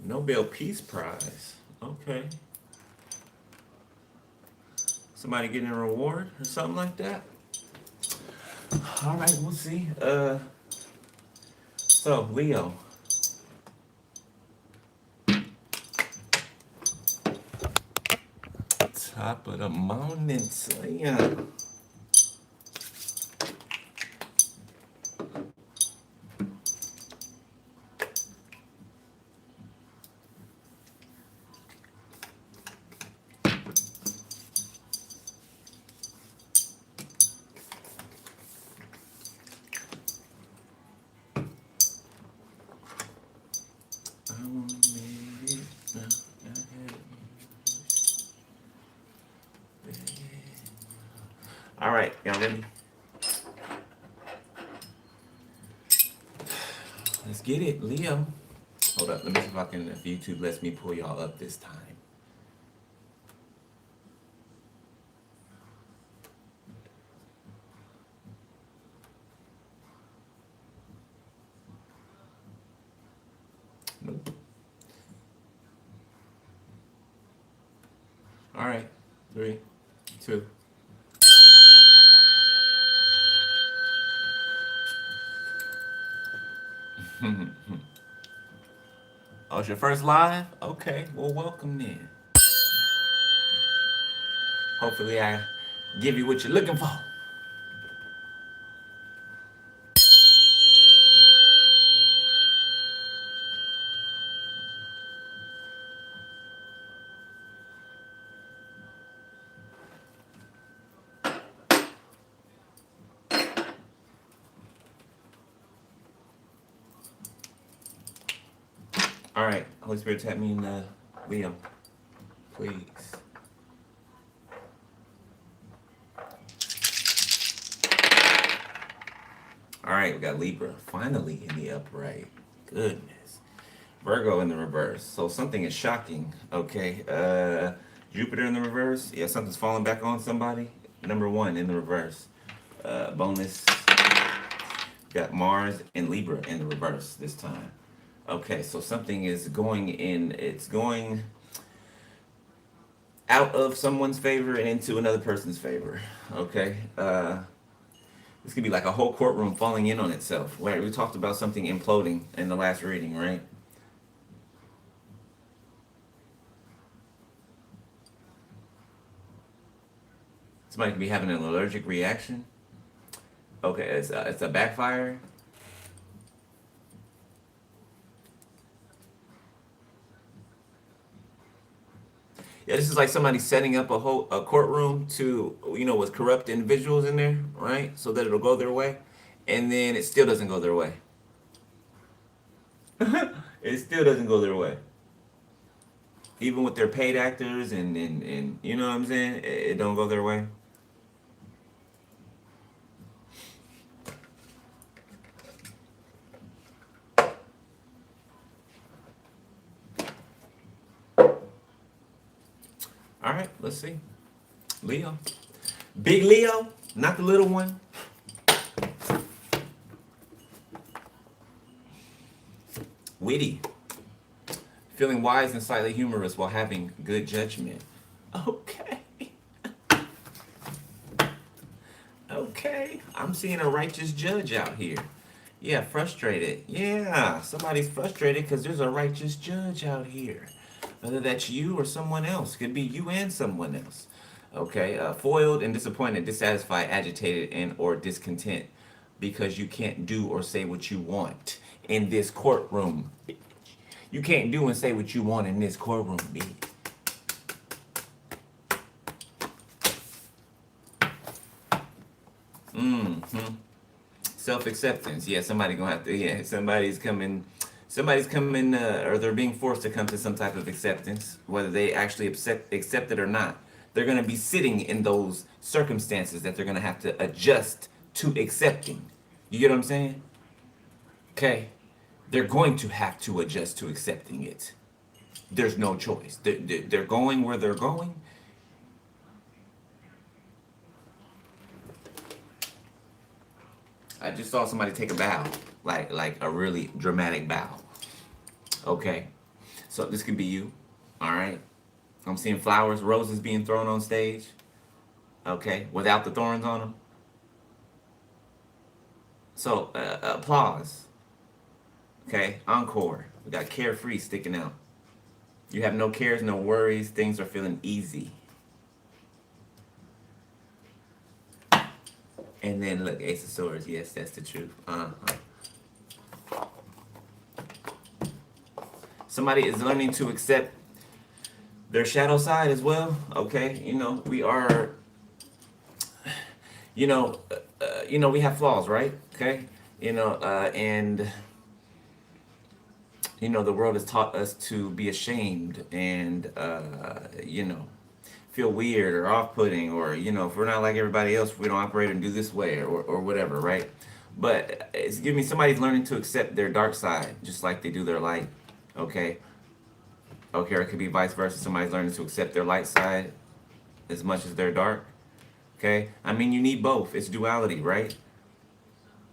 Nobel Peace Prize. Okay. Somebody getting a reward or something like that? All right, we'll see. So Leo, top of the morning, Leo. I wanna make it now. All right, y'all ready? Let's get it, Leo. Hold up, let me see if I can, if YouTube lets me pull y'all up this time. Nope. All right, 3, 2. Oh, it's your first live? Okay, well, welcome then. Hopefully, I give you what you're looking for. All right, Holy Spirit, tap me in Leo, please. All right, we got Libra finally in the upright. Goodness. Virgo in the reverse. So something is shocking. Okay. Jupiter in the reverse. Yeah, something's falling back on somebody. Number 1 in the reverse. Bonus. Got Mars and Libra in the reverse this time. Okay, so something is going in. It's going out of someone's favor and into another person's favor. Okay. This could be like a whole courtroom falling in on itself. Where we talked about something imploding in the last reading, right? Somebody could be having an allergic reaction. Okay, it's a backfire. Yeah, this is like somebody setting up a courtroom to, with corrupt individuals in there, right? So that it'll go their way, and then it still doesn't go their way. It still doesn't go their way. Even with their paid actors and you know what I'm saying, it don't go their way. All right, let's see. Leo. Big Leo, not the little one. Witty. Feeling wise and slightly humorous while having good judgment. Okay. Okay. I'm seeing a righteous judge out here. Yeah, frustrated. Yeah, somebody's frustrated because there's a righteous judge out here. Whether that's you or someone else. Could be you and someone else. Okay, foiled and disappointed, dissatisfied, agitated, and or discontent because you can't do or say what you want in this courtroom. You can't do and say what you want in this courtroom, bitch. Mm-hmm. Self-acceptance. Yeah, somebody gonna have to. Yeah, Somebody's coming, or they're being forced to come to some type of acceptance, whether they actually accept it or not. They're gonna be sitting in those circumstances that they're gonna have to adjust to accepting. You get what I'm saying? Okay, they're going to have to adjust to accepting it. There's no choice. They're going where they're going. I just saw somebody take a bow, like a really dramatic bow. Okay, So this could be you. All right. I'm seeing flowers, roses being thrown on stage. Okay, without the thorns on them. So applause. Okay, encore. We got carefree sticking out. You have no cares, no worries. Things are feeling easy. And then look, Ace of Swords. Yes, that's the truth. Somebody is learning to accept their shadow side as well. Okay, we are. We have flaws, right? Okay, and the world has taught us to be ashamed and feel weird or off-putting, or if we're not like everybody else, we don't operate and do this way, or whatever, right? But it's giving me somebody's learning to accept their dark side just like they do their light. Okay, or it could be vice versa. Somebody's learning to accept their light side as much as their dark. Okay, I mean, you need both. It's duality, right?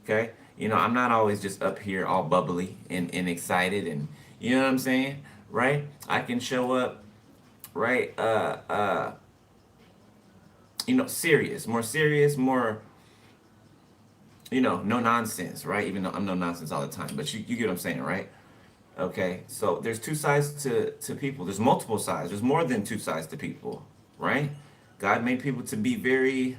Okay, I'm not always just up here all bubbly and excited, and you know what I'm saying, right? I can show up, right? Serious, more, no nonsense, right? Even though I'm no nonsense all the time, but you get what I'm saying, right? Okay, so there's two sides to people. There's multiple sides. There's more than two sides to people, right? God made people to be very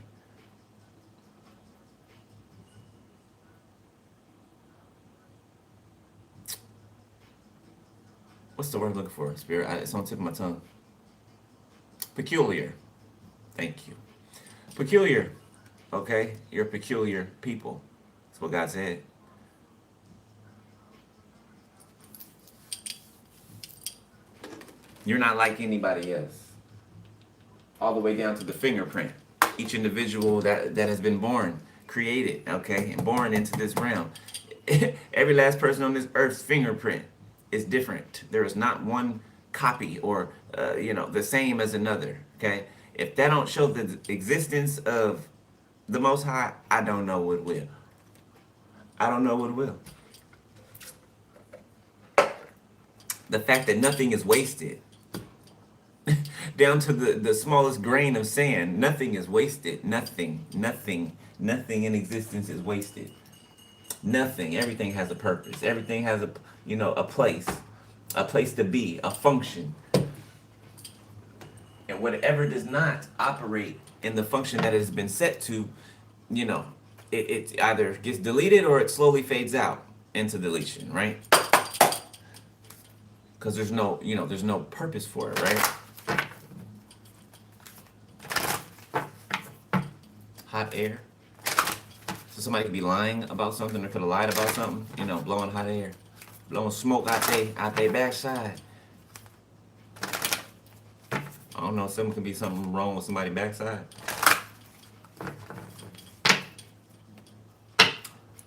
what's the word I'm looking for? Spirit, it's on the tip of my tongue. Peculiar. Thank you. Peculiar. Okay, you're peculiar people. That's what God said. You're not like anybody else. All the way down to the fingerprint. Each individual that has been born, created, okay, and born into this realm. Every last person on this earth's fingerprint is different. There is not one copy or, the same as another, okay? If that don't show the existence of the Most High, I don't know what will. I don't know what will. The fact that nothing is wasted. Down to the smallest grain of sand, nothing is wasted. Nothing in existence is wasted. Nothing. Everything has a purpose. Everything has a place to be, a function. And whatever does not operate in the function that it has been set to, it either gets deleted or it slowly fades out into deletion, right? Because there's no purpose for it, right? Hot air. So somebody could be lying about something or could have lied about something, blowing hot air, blowing smoke out their backside. I don't know, something could be something wrong with somebody's backside.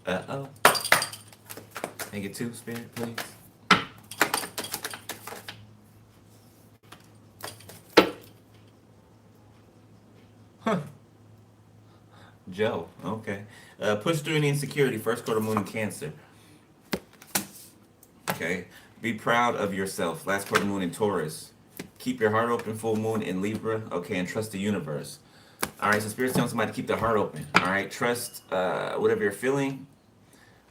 Uh-oh. Can I get two, Spirit, please? Huh. Joe, okay. Push through any insecurity, first quarter moon in Cancer. Okay. Be proud of yourself, last quarter moon in Taurus. Keep your heart open, full moon in Libra. Okay, and trust the universe. All right, so Spirit's telling somebody to keep their heart open. All right, trust whatever you're feeling.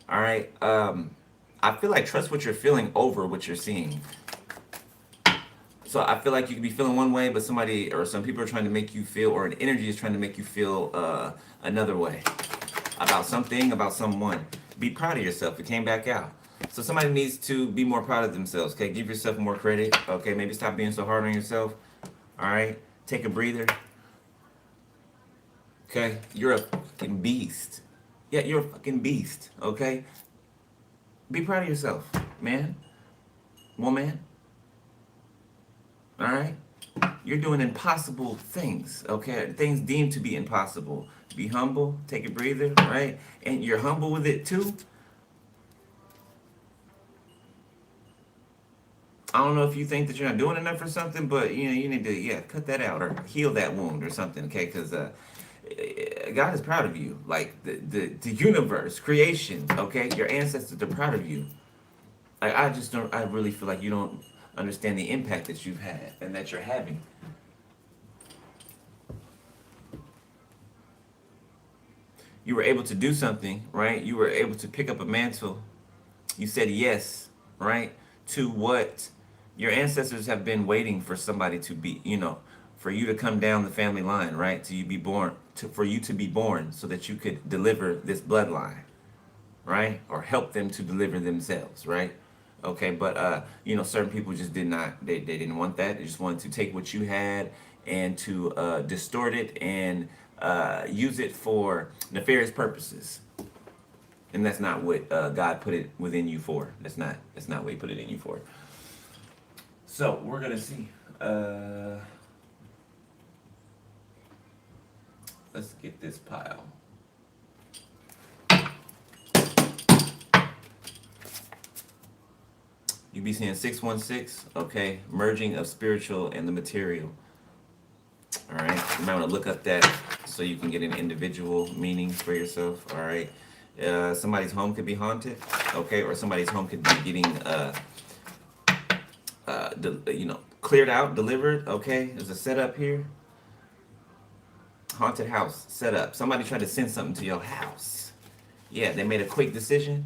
All right, I feel like trust what you're feeling over what you're seeing. So I feel like you could be feeling one way, but somebody or some people are trying to make you feel, or an energy is trying to make you feel another way about something, about someone. Be proud of yourself. It came back out. So somebody needs to be more proud of themselves. Okay, give yourself more credit. Okay, maybe stop being so hard on yourself. All right, take a breather. Okay, you're a fucking beast. Yeah, you're a fucking beast. Okay, be proud of yourself, man, woman. All right, you're doing impossible things. Okay, things deemed to be impossible. Be humble. Take a breather. Right, and you're humble with it too. I don't know if you think that you're not doing enough or something, but you need to cut that out or heal that wound or something, okay? Because God is proud of you, like the universe, creation, okay? Your ancestors are proud of you. I just don't. I really feel like you don't understand the impact that you've had and that you're having. You were able to do something, right? You were able to pick up a mantle. You said yes, right? To what your ancestors have been waiting for somebody to be, for you to come down the family line, right? To you be born, for you to be born so that you could deliver this bloodline, right? Or help them to deliver themselves, right? Okay, but certain people just did not, they didn't want that. They just wanted to take what you had and to distort it and use it for nefarious purposes. And that's not what God put it within you for. That's not what He put it in you for. So we're gonna see. Let's get this pile. You be seeing 616, okay? Merging of spiritual and the material. All right, you might want to look up that so you can get an individual meaning for yourself. All right, somebody's home could be haunted, okay, or somebody's home could be getting, cleared out, delivered. Okay, there's a setup here. Haunted house setup. Somebody tried to send something to your house. Yeah, they made a quick decision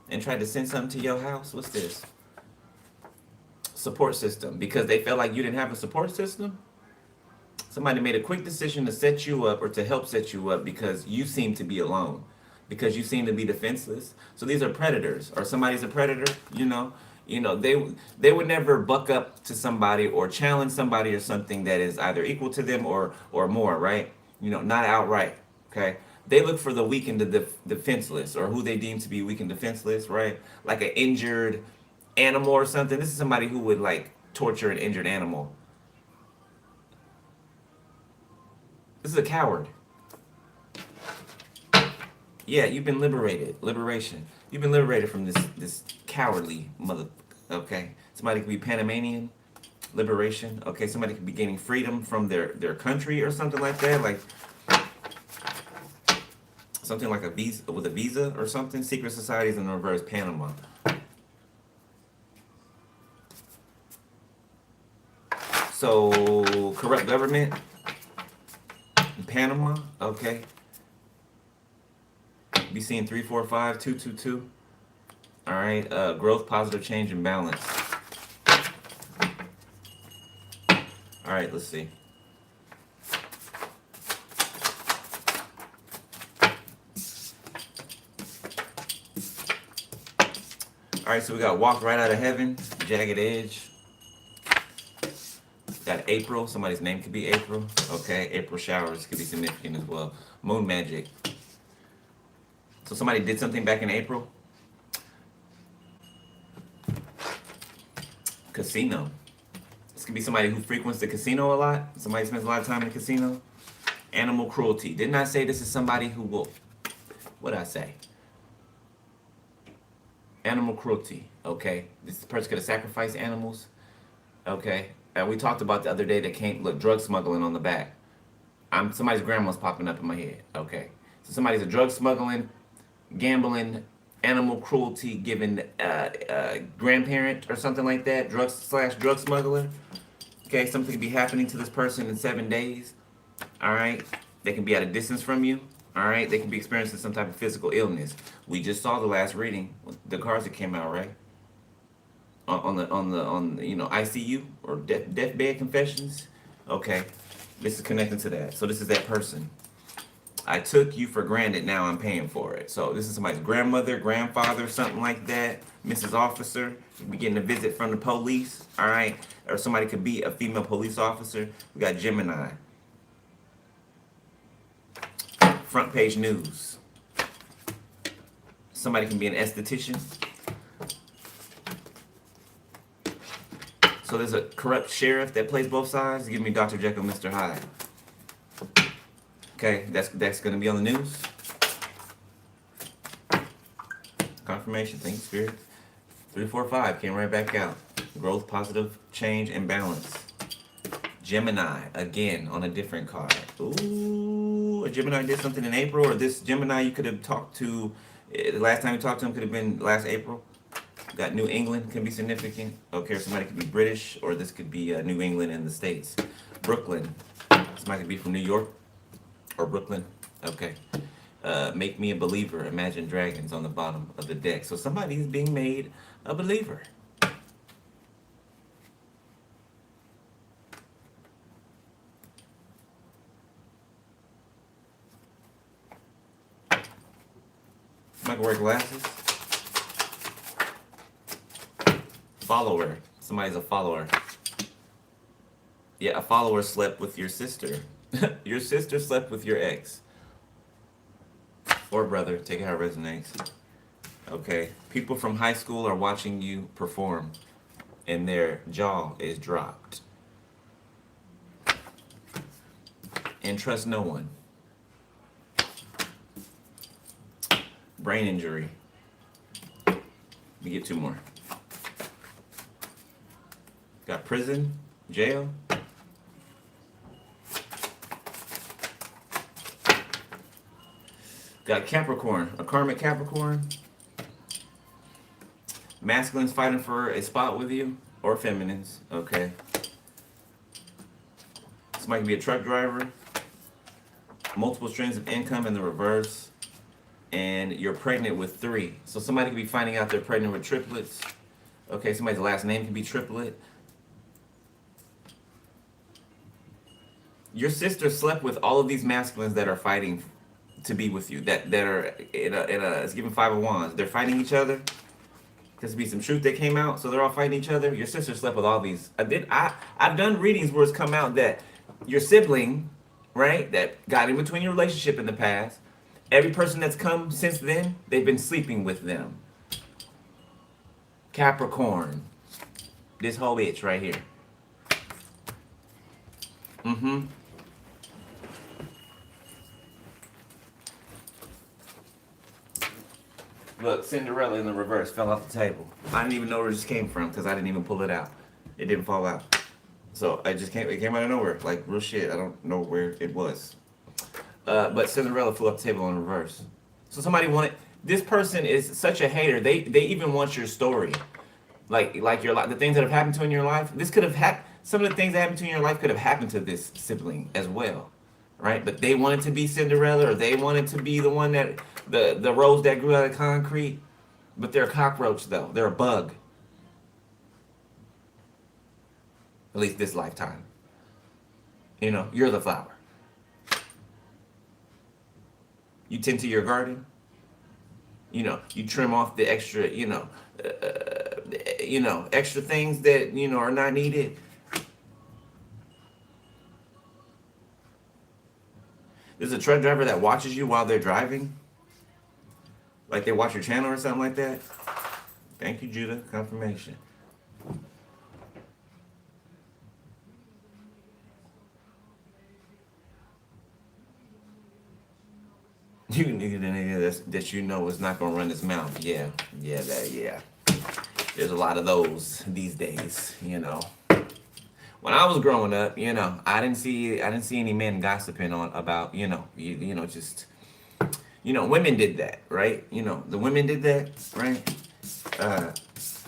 and tried to send something to your house. What's this? Support system, because they felt like you didn't have a support system. Somebody made a quick decision to set you up or to help set you up because you seem to be alone, because you seem to be defenseless. So these are predators, or somebody's a predator. They would never buck up to somebody or challenge somebody or something that is either equal to them or more, right? Not outright. Okay, they look for the weak and the defenseless, or who they deem to be weak and defenseless, right? Like an injured animal or something. This is somebody who would like torture an injured animal. This is a coward. Yeah, you've been liberated. Liberation. You've been liberated from this cowardly mother. Okay, somebody could be Panamanian. Liberation. Okay, somebody could be gaining freedom from their country or something like that. Like something like a visa, with a visa or something. Secret societies in reverse, Panama. So corrupt government in Panama. Okay. Be seeing 345 222. All right. Growth, positive change, and balance. All right. Let's see. All right. So we got walk right out of heaven, jagged edge. Got April. Somebody's name could be April. Okay. April showers could be significant as well. Moon magic. So somebody did something back in April. Casino. This could be somebody who frequents the casino a lot. Somebody spends a lot of time in the casino. Animal cruelty. Didn't I say this is somebody who will... What did I say? Animal cruelty. Okay. This person could have sacrificed animals. Okay. And we talked about the other day that came... Look, drug smuggling on the back. Somebody's grandma's popping up in my head. Okay. So somebody's a drug smuggling, gambling, animal cruelty given grandparent or something like that, drug smuggler. Okay, something could be happening to this person in 7 days. All right, they can be at a distance from you. All right, they can be experiencing some type of physical illness. We just saw the last reading, the cards that came out, right? On the ICU or deathbed confessions. Okay, this is connected to that. So this is that person. I took you for granted, now I'm paying for it. So this is somebody's grandmother, grandfather, something like that. Mrs. Officer, you be getting a visit from the police, all right? Or somebody could be a female police officer. We got Gemini. Front page news. Somebody can be an esthetician. So there's a corrupt sheriff that plays both sides. Give me Dr. Jekyll, Mr. Hyde. Okay, that's going to be on the news. Confirmation, thank you, Spirit. 345 came right back out. Growth, positive change, and balance. Gemini, again, on a different card. Ooh, a Gemini did something in April, or this Gemini you could have talked to, the last time you talked to him could have been last April. Got New England can be significant. Okay, or somebody could be British, or this could be New England in the States. Brooklyn. Somebody could be from New York or Brooklyn. Okay. Make me a believer. Imagine Dragons on the bottom of the deck. So somebody is being made a believer. Somebody can wear glasses. Follower. Somebody's a follower. Yeah, a follower slept with your sister. Your sister slept with your ex. Or brother, take it how it resonates. Okay. People from high school are watching you perform, and their jaw is dropped. And trust no one. Brain injury. We get two more. Got prison, jail. Got Capricorn, a karmic Capricorn. Masculines fighting for a spot with you, or feminines, okay. This might be a truck driver. Multiple streams of income in the reverse. And you're pregnant with 3. So somebody could be finding out they're pregnant with triplets. Okay, somebody's last name can be triplet. Your sister slept with all of these masculines that are fighting to be with you, that are in a it's given 5 of Wands. They're fighting each other. There's be some truth that came out, so they're all fighting each other. Your sister slept with all these. I've done readings where it's come out that your sibling, right, that got in between your relationship in the past, every person that's come since then, they've been sleeping with them. Capricorn. This whole bitch right here. Mm-hmm. Look, Cinderella in the reverse fell off the table. I didn't even know where it just came from because I didn't even pull it out. It didn't fall out. So it came out of nowhere. Like, real shit. I don't know where it was. But Cinderella flew off the table in reverse. So somebody wanted, this person is such a hater. They even want your story. Like your life, the things that have happened to you in your life. This could have happened. Some of the things that happened to you in your life could have happened to this sibling as well. Right? But they wanted to be Cinderella, or they wanted to be the one that, the rose that grew out of concrete. But they're a cockroach, though. They're a bug. At least this lifetime. You know, you're the flower. You tend to your garden. You know, you trim off the extra, extra things that, are not needed. There's a truck driver that watches you while they're driving. Like they watch your channel or something like that. Thank you, Judah. Confirmation. You nigga, the nigga that you know is not gonna run his mouth. Yeah. There's a lot of those these days, When I was growing up, I didn't see any men gossiping about, women did that, right? The women did that, right?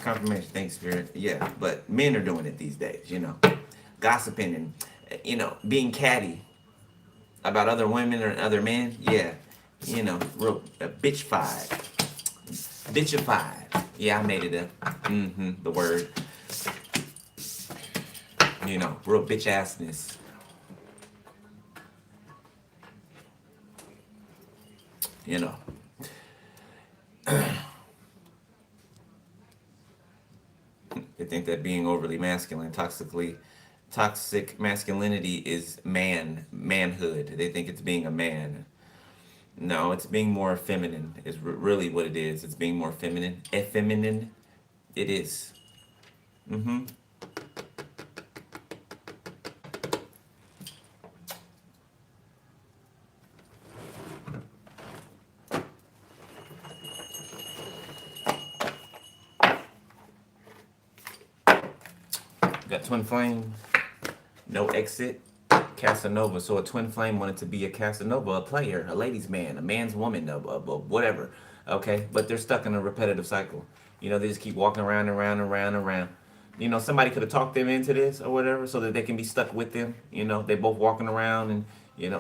Confirmation, thanks, Spirit. Yeah, but men are doing it these days, gossiping and, being catty about other women or other men. Yeah, real bitchified. Yeah, I made it up. The word. Real bitch assness. They think that being overly masculine, toxic masculinity is manhood. They think it's being a man. No, it's being more feminine is really what it is. It's being more feminine. Effeminine. It is. Got twin flame. No exit. Casanova. So a twin flame wanted to be a Casanova, a player, a ladies' man, a man's woman, whatever, Okay, but they're stuck in a repetitive cycle. They just keep walking around and around and around and around. Somebody could have talked them into this or whatever, so that they can be stuck with them. They both walking around and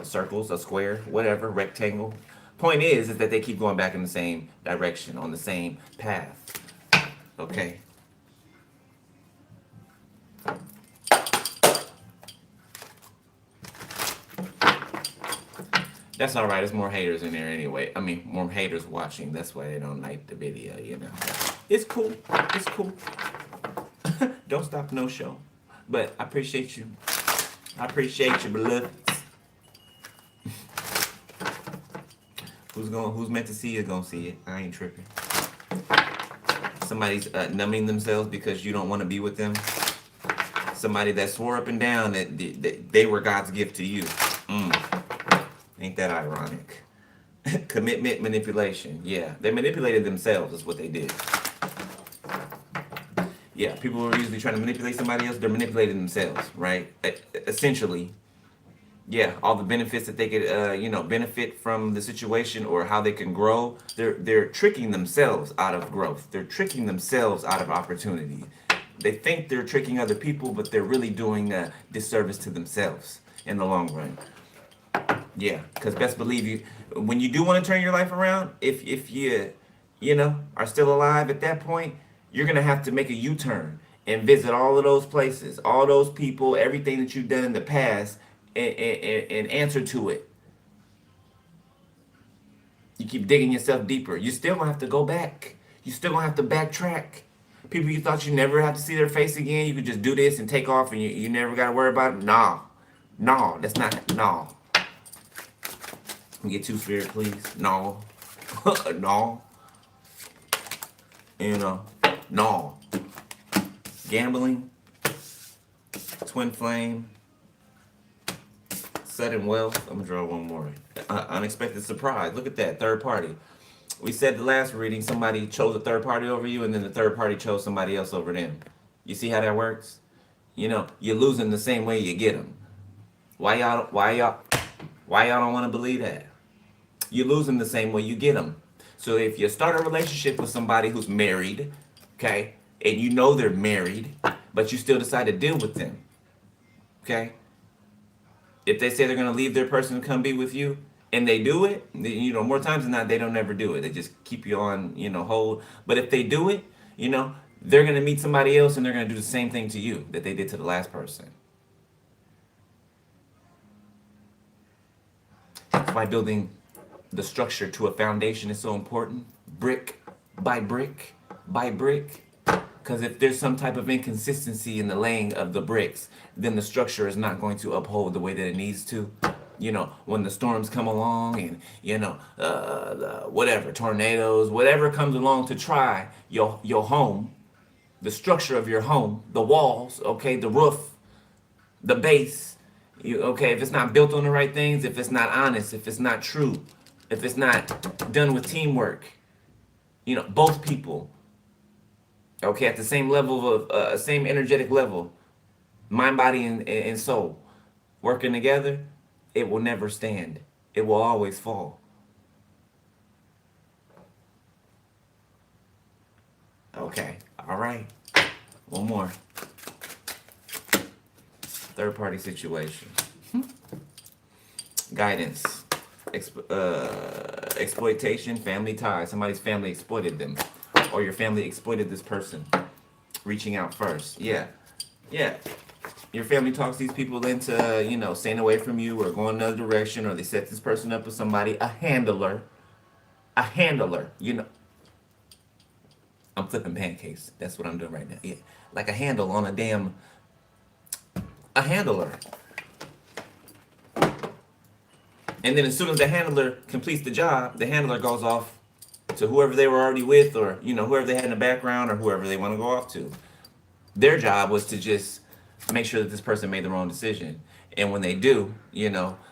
circles, a square, whatever, rectangle. Point is that they keep going back in the same direction on the same path. Okay. That's all right. There's more haters in there anyway. I mean, more haters watching. That's why they don't like the video. It's cool. It's cool. Don't stop no show. But I appreciate you. I appreciate you, beloved. Who's meant to see it gonna see it. I ain't tripping. Somebody's numbing themselves because you don't want to be with them. Somebody that swore up and down that they were God's gift to you. Ain't that ironic? Commitment manipulation. Yeah, they manipulated themselves is what they did. Yeah, people who are usually trying to manipulate somebody else, they're manipulating themselves, right? Essentially, yeah, all the benefits that they could, benefit from the situation or how they can grow, they're tricking themselves out of growth. They're tricking themselves out of opportunity. They think they're tricking other people, but they're really doing a disservice to themselves in the long run. Yeah, because best believe when you do want to turn your life around, if you, are still alive at that point, you're going to have to make a U-turn and visit all of those places, all those people, everything that you've done in the past, and answer to it. You keep digging yourself deeper. You still going to have to go back. You still going to have to backtrack. People you thought you never have to see their face again, you could just do this and take off and you never got to worry about it. No, that's not, no. Get 2 spirit, please. No. No. No. Gambling. Twin flame. Sudden wealth. I'm going to draw one more. Unexpected surprise. Look at that. Third party. We said the last reading, somebody chose a third party over you, and then the third party chose somebody else over them. You see how that works? You're losing the same way you get them. Why y'all don't want to believe that? You're losing the same way you get them. So if you start a relationship with somebody who's married, okay, and they're married, but you still decide to deal with them, okay? If they say they're going to leave their person to come be with you, and they do it, more times than not, they don't ever do it. They just keep you on, hold. But if they do it, they're going to meet somebody else and they're going to do the same thing to you that they did to the last person. That's why building the structure to a foundation is so important. Brick by brick by brick. Because if there's some type of inconsistency in the laying of the bricks, then the structure is not going to uphold the way that it needs to. When the storms come along and, whatever, tornadoes, whatever comes along to try your home, the structure of your home, the walls, okay, the roof, the base, if it's not built on the right things, if it's not honest, if it's not true, if it's not done with teamwork, both people, okay, at the same level of, same energetic level, mind, body, and soul, working together, it will never stand. It will always fall. Okay, all right. One more. Third party situation. Guidance. Exploitation, family ties. Somebody's family exploited them. Or your family exploited this person. Reaching out first. Yeah. Your family talks these people into, staying away from you or going another direction, or they set this person up with somebody, a handler. I'm flipping pancakes. That's what I'm doing right now. Yeah. Like a handle on a handler. And then as soon as the handler completes the job, the handler goes off to whoever they were already with, or, whoever they had in the background, or whoever they want to go off to. Their job was to just make sure that this person made the wrong decision. And when they do,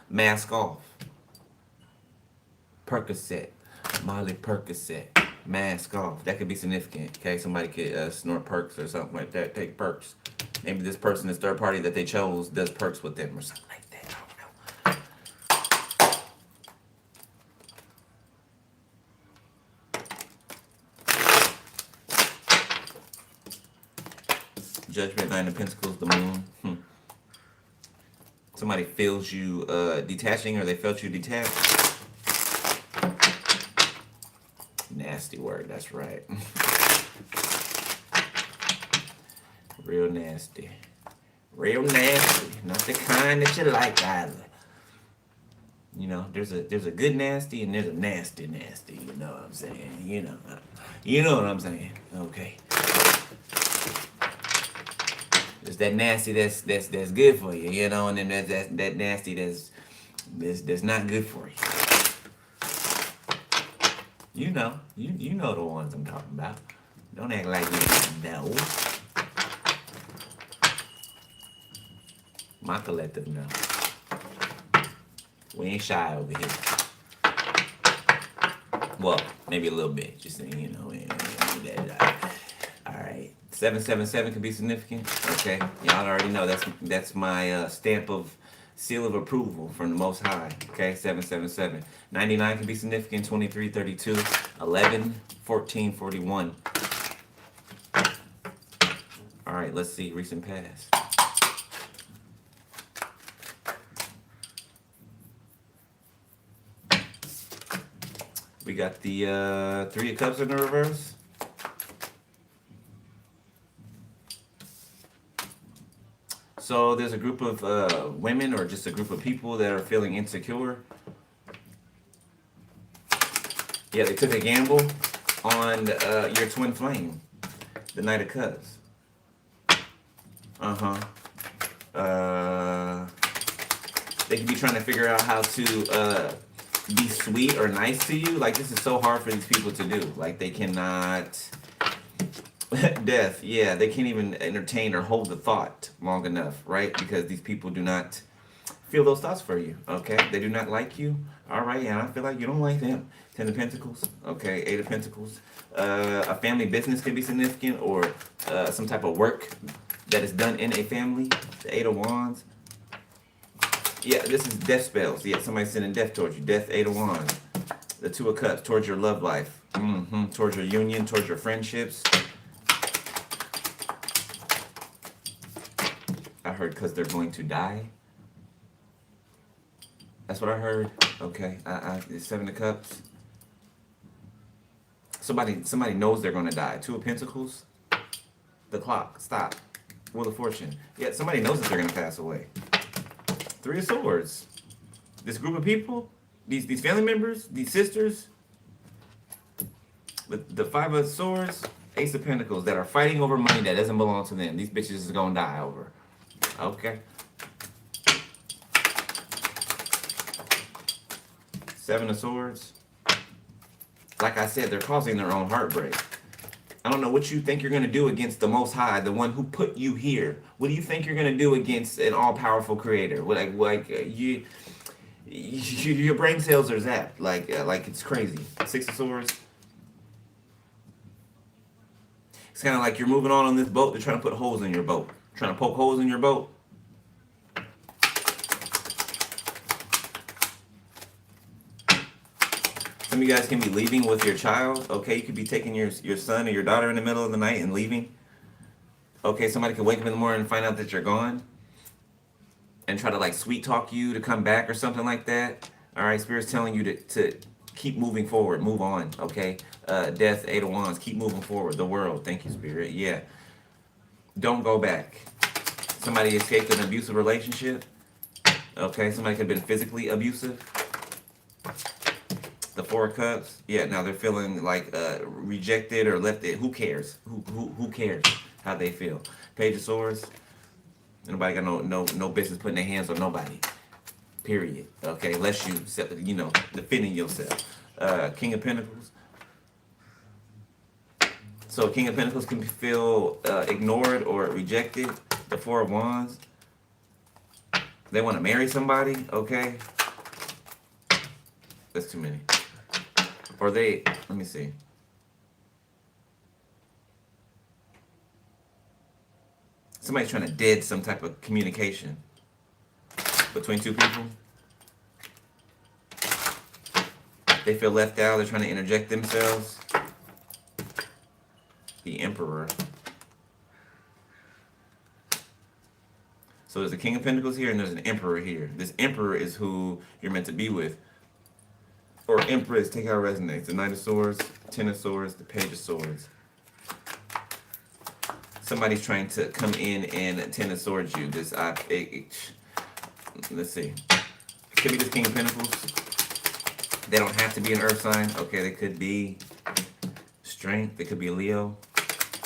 mask off. Percocet, Molly Percocet, mask off. That could be significant, okay? Somebody could snort perks or something like that, take perks. Maybe this person, this third party that they chose, does perks with them or something like that. I don't know. Judgment, Nine of Pentacles, the Moon. Somebody feels you detaching, or they felt you detached. Nasty word, that's right. Real nasty. Real nasty. Not the kind that you like either. You know, there's a good nasty and there's a nasty nasty. You know what I'm saying? You know what I'm saying? Okay. There's that nasty that's good for you, you know, and then there's that nasty that's not good for you. You know the ones I'm talking about. Don't act like you don't know. My collective know. We ain't shy over here. Well, maybe a little bit. Just saying, you know. All right. 777 could be significant. Okay. Y'all already know that's my stamp of seal of approval from the Most High. Okay. 777. 99 could be significant. 23, 32, 11, 14, 41. All right. Let's see. Recent past. We got the Three of Cups in the reverse. So there's a group of women, or just a group of people that are feeling insecure. Yeah, they took a gamble on your twin flame, the Knight of Cups. They could be trying to figure out how to be sweet or nice to you. Like, this is so hard for these people to do. Like, they cannot... Death, yeah, they can't even entertain or hold the thought long enough, right? Because these people do not feel those thoughts for you, okay? They do not like you, all right? And I feel like you don't like them. 10 of Pentacles, okay? 8 of Pentacles. A family business can be significant, or some type of work that is done in a family. The 8 of Wands. Yeah, this is death spells. Yeah, somebody's sending death towards you. Death, 8 of Wands. The 2 of Cups, towards your love life. Towards your union, towards your friendships. I heard because they're going to die. That's what I heard. Okay, it's 7 of Cups. Somebody knows they're going to die. 2 of Pentacles. The clock. Stop. Wheel of Fortune. Yeah, somebody knows that they're going to pass away. 3 of Swords. This group of people, these family members, these sisters, the 5 of Swords, Ace of Pentacles, that are fighting over money that doesn't belong to them. These bitches is going to die over. Okay. 7 of Swords. Like I said, they're causing their own heartbreak. I don't know what you think you're going to do against the Most High, the one who put you here. What do you think you're going to do against an all-powerful creator? Your brain cells are zapped. Like it's crazy. 6 of Swords. It's kind of like you're moving on this boat. They're trying to put holes in your boat. Trying to poke holes in your boat. Some of you guys can be leaving with your child. Okay, you could be taking your son or your daughter in the middle of the night and leaving. Okay, somebody could wake up in the morning and find out that you're gone. And try to like sweet talk you to come back or something like that. All right, Spirit's telling you to keep moving forward. Move on, okay? Death, 8 of Wands. Keep moving forward. The world. Thank you, Spirit. Yeah. Don't go back. Somebody escaped an abusive relationship. Okay, somebody could have been physically abusive. The 4 of Cups. Yeah, now they're feeling like rejected or left. Who cares? Who cares how they feel? Page of Swords. Nobody got no business putting their hands on nobody. Period. Okay, unless you defending yourself. King of Pentacles. So King of Pentacles can feel ignored or rejected. The 4 of Wands. They want to marry somebody, okay? That's too many. Or let me see. Somebody's trying to dead some type of communication between two people. They feel left out. They're trying to interject themselves. The Emperor. So there's a King of Pentacles here, and there's an Emperor here. This Emperor is who you're meant to be with. Or Empress, take how it resonates. The Knight of Swords, Ten of Swords, the Page of Swords. Somebody's trying to come in and Ten of Swords you. Let's see. It could be this King of Pentacles. They don't have to be an earth sign. Okay, they could be Strength. They could be Leo,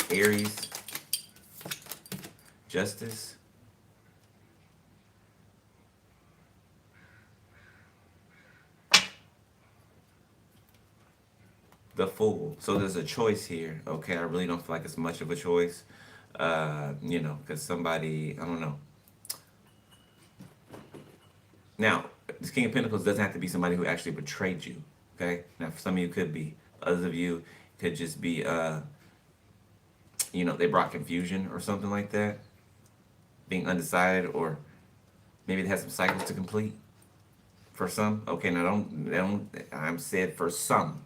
Aries, Justice. The Fool. So there's a choice here. Okay, I really don't feel like it's much of a choice. Because somebody, I don't know. Now, this King of Pentacles doesn't have to be somebody who actually betrayed you. Okay? Now, for some of you, it could be. Others of you could just be, they brought confusion or something like that. Being undecided, or maybe they had some cycles to complete. For some. Okay, now I'm said for some.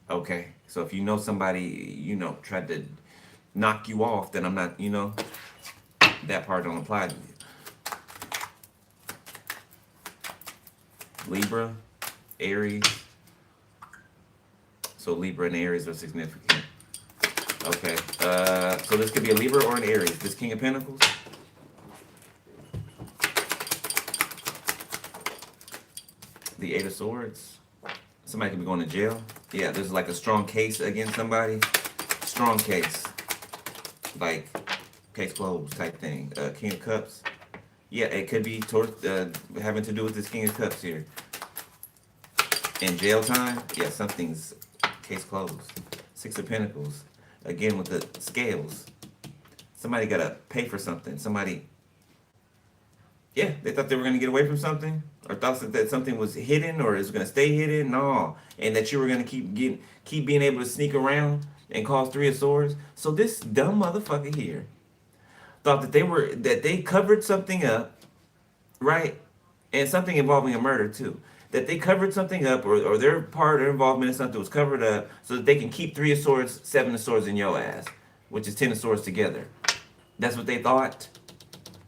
Okay, so if you know somebody, tried to knock you off, then I'm not, that part don't apply to you. Libra, Aries. So Libra and Aries are significant. Okay, so this could be a Libra or an Aries. This King of Pentacles. The Eight of Swords. Somebody could be going to jail. Yeah, there's like a strong case against somebody. Strong case. Like, case closed type thing. King of Cups. Yeah, it could be having to do with this King of Cups here. In jail time, yeah, something's case closed. Six of Pentacles. Again, with the scales. Somebody got to pay for something. Somebody, yeah, they thought they were going to get away from something. Or thought that something was hidden or is going to stay hidden. No. And that you were going to keep being able to sneak around and cause Three of Swords. So this dumb motherfucker here thought that they covered something up, right? And something involving a murder too. That they covered something up, or their part or involvement in something was covered up, so that they can keep Three of Swords, Seven of Swords in your ass, which is Ten of Swords together. That's what they thought.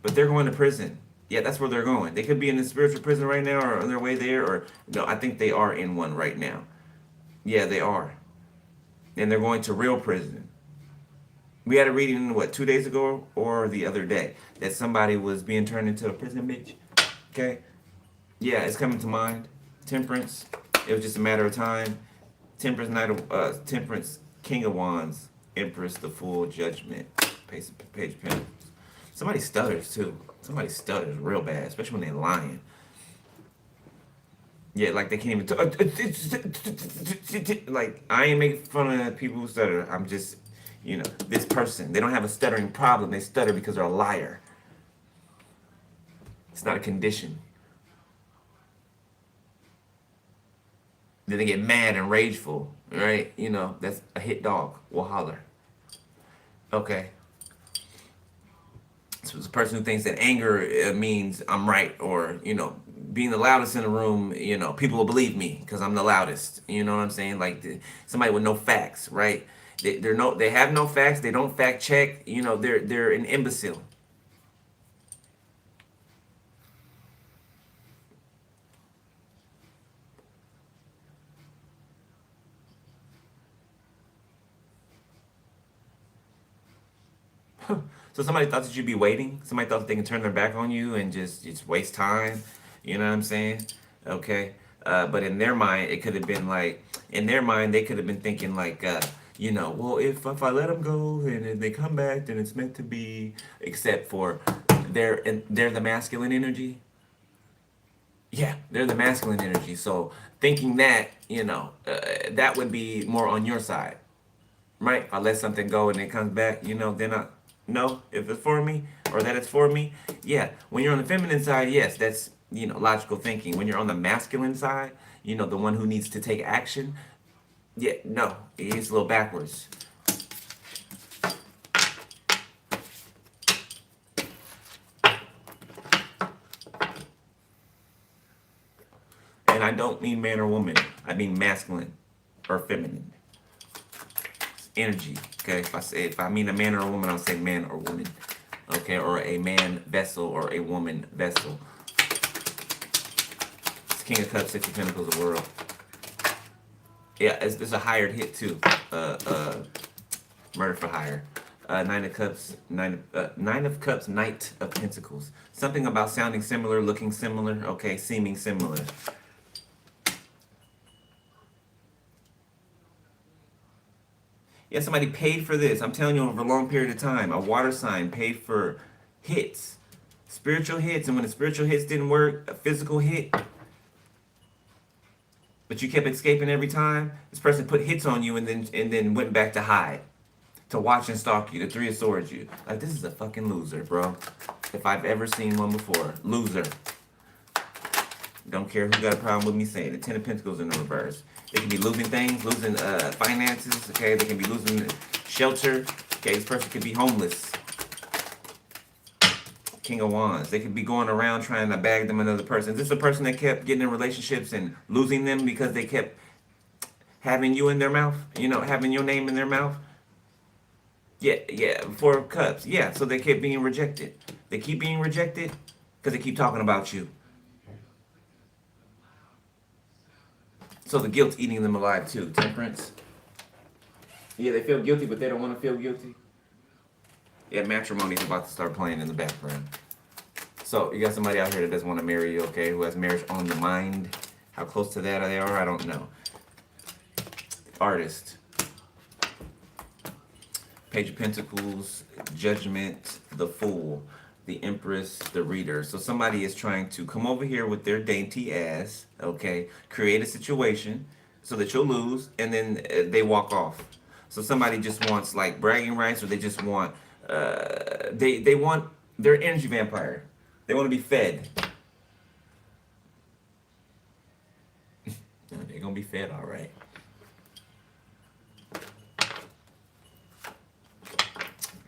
But they're going to prison. Yeah, that's where they're going. They could be in a spiritual prison right now, or on their way there, or no, I think they are in one right now. Yeah, they are. And they're going to real prison. We had a reading, 2 days ago or the other day, that somebody was being turned into a prison bitch. Okay? Yeah, it's coming to mind. Temperance. It was just a matter of time. Temperance, King of Wands, Empress, the Fool, Judgment, Page of Pentacles. Somebody stutters too. Somebody stutters real bad, especially when they're lying. Yeah, like they can't even talk. Like, I ain't making fun of people who stutter. I'm just, this person. They don't have a stuttering problem. They stutter because they're a liar. It's not a condition. Then they get mad and rageful, right? That's a hit dog will holler. Okay. So it's a person who thinks that anger means I'm right, or, being the loudest in the room, people will believe me because I'm the loudest. You know what I'm saying? Like somebody with no facts, right? They have no facts. They don't fact check. They're an imbecile. So somebody thought that you'd be waiting. Somebody thought that they can turn their back on you and just waste time. You know what I'm saying? Okay. But in their mind, it could have been like, in their mind, they could have been thinking like, well, if I let them go and if they come back, then it's meant to be, except for they're the masculine energy. Yeah, they're the masculine energy. So thinking that, that would be more on your side. Right? If I let something go and it comes back, they're not. No, if it's for me, or that it's for me, yeah. When you're on the feminine side, yes, that's, logical thinking. When you're on the masculine side, the one who needs to take action, yeah, no, it's a little backwards. And I don't mean man or woman. I mean masculine or feminine. Energy. Okay, if I mean a man or a woman, I'll say man or woman. Okay. okay, or a man vessel or a woman vessel. It's King of Cups, Six of Pentacles, the World. Yeah, it's a hired hit too. Murder for hire. Nine of Cups, Nine of Cups, Knight of Pentacles. Something about sounding similar, looking similar, okay, seeming similar. Yeah, somebody paid for this. I'm telling you, over a long period of time, a water sign paid for hits, spiritual hits, and when the spiritual hits didn't work, a physical hit, but you kept escaping every time. This person put hits on you and then went back to hide, to watch and stalk you, the Three of Swords you. Like, this is a fucking loser, bro. If I've ever seen one before. Loser. Don't care who got a problem with me saying it. Ten of Pentacles in the reverse. They can be losing things, losing finances, okay? They can be losing shelter. Okay, this person could be homeless. King of Wands. They could be going around trying to bag them another person. Is this a person that kept getting in relationships and losing them because they kept having you in their mouth? You know, having your name in their mouth? Yeah, Four of Cups. Yeah, so they kept being rejected. They keep being rejected because they keep talking about you. So the guilt's eating them alive too. Temperance. Yeah, they feel guilty, but they don't want to feel guilty. Yeah, matrimony's about to start playing in the background. So you got somebody out here that doesn't want to marry you, okay? Who has marriage on the mind. How close to that they are, I don't know. Artist. Page of Pentacles, Judgment, the Fool, the Empress, the Reader. So somebody is trying to come over here with their dainty ass, okay, create a situation so that you'll lose, and then they walk off. So somebody just wants like bragging rights, or they just want, they want, they're energy vampire. They want to be fed. They're going to be fed all right.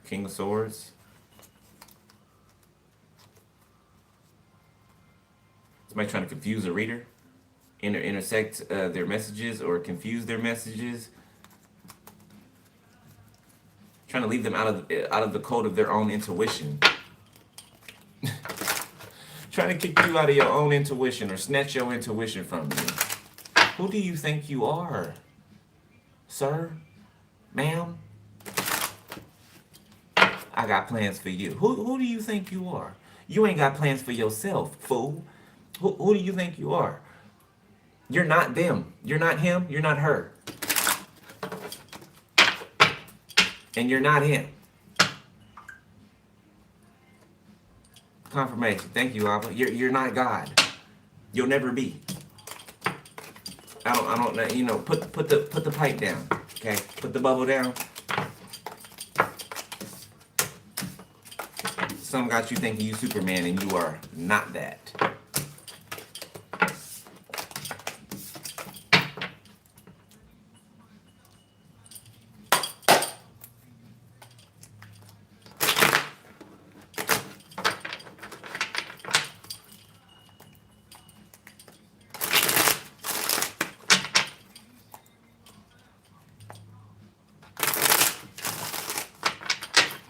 King of Swords. Somebody trying to confuse a reader, intersect their messages or confuse their messages. Trying to leave them out of the code of their own intuition. Trying to kick you out of your own intuition or snatch your intuition from you. Who do you think you are, sir, ma'am? I got plans for you. Who do you think you are? You ain't got plans for yourself, fool. Who do you think you are? You're not them. You're not him. You're not her. And you're not him. Confirmation. Thank you, Abba. You're not God. You'll never be. I don't. You know. Put the pipe down. Okay. Put the bubble down. Some got you thinking you Superman and you are not that.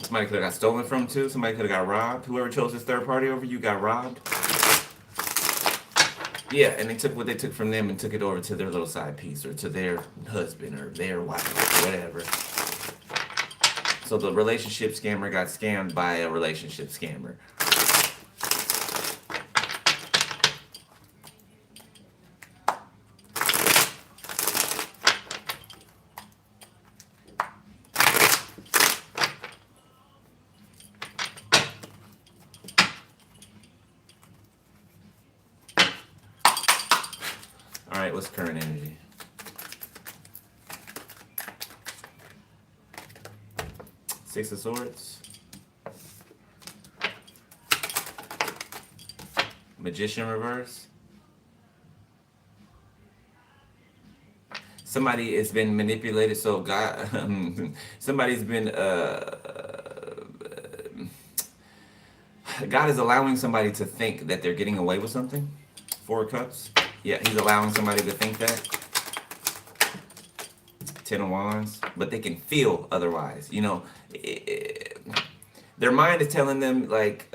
Somebody could have got stolen from too. Somebody could have got robbed. Whoever chose this third party over you got robbed. Yeah, and they took what they took from them and took it over to their little side piece or to their husband or their wife or whatever. So the relationship scammer got scammed by a relationship scammer. All right, what's current energy? Six of Swords. Magician reverse. Somebody has been manipulated, so God, somebody's been, God is allowing somebody to think that they're getting away with something. Four of Cups. Yeah, he's allowing somebody to think that. Ten of Wands. But they can feel otherwise. You know, Their mind is telling them like,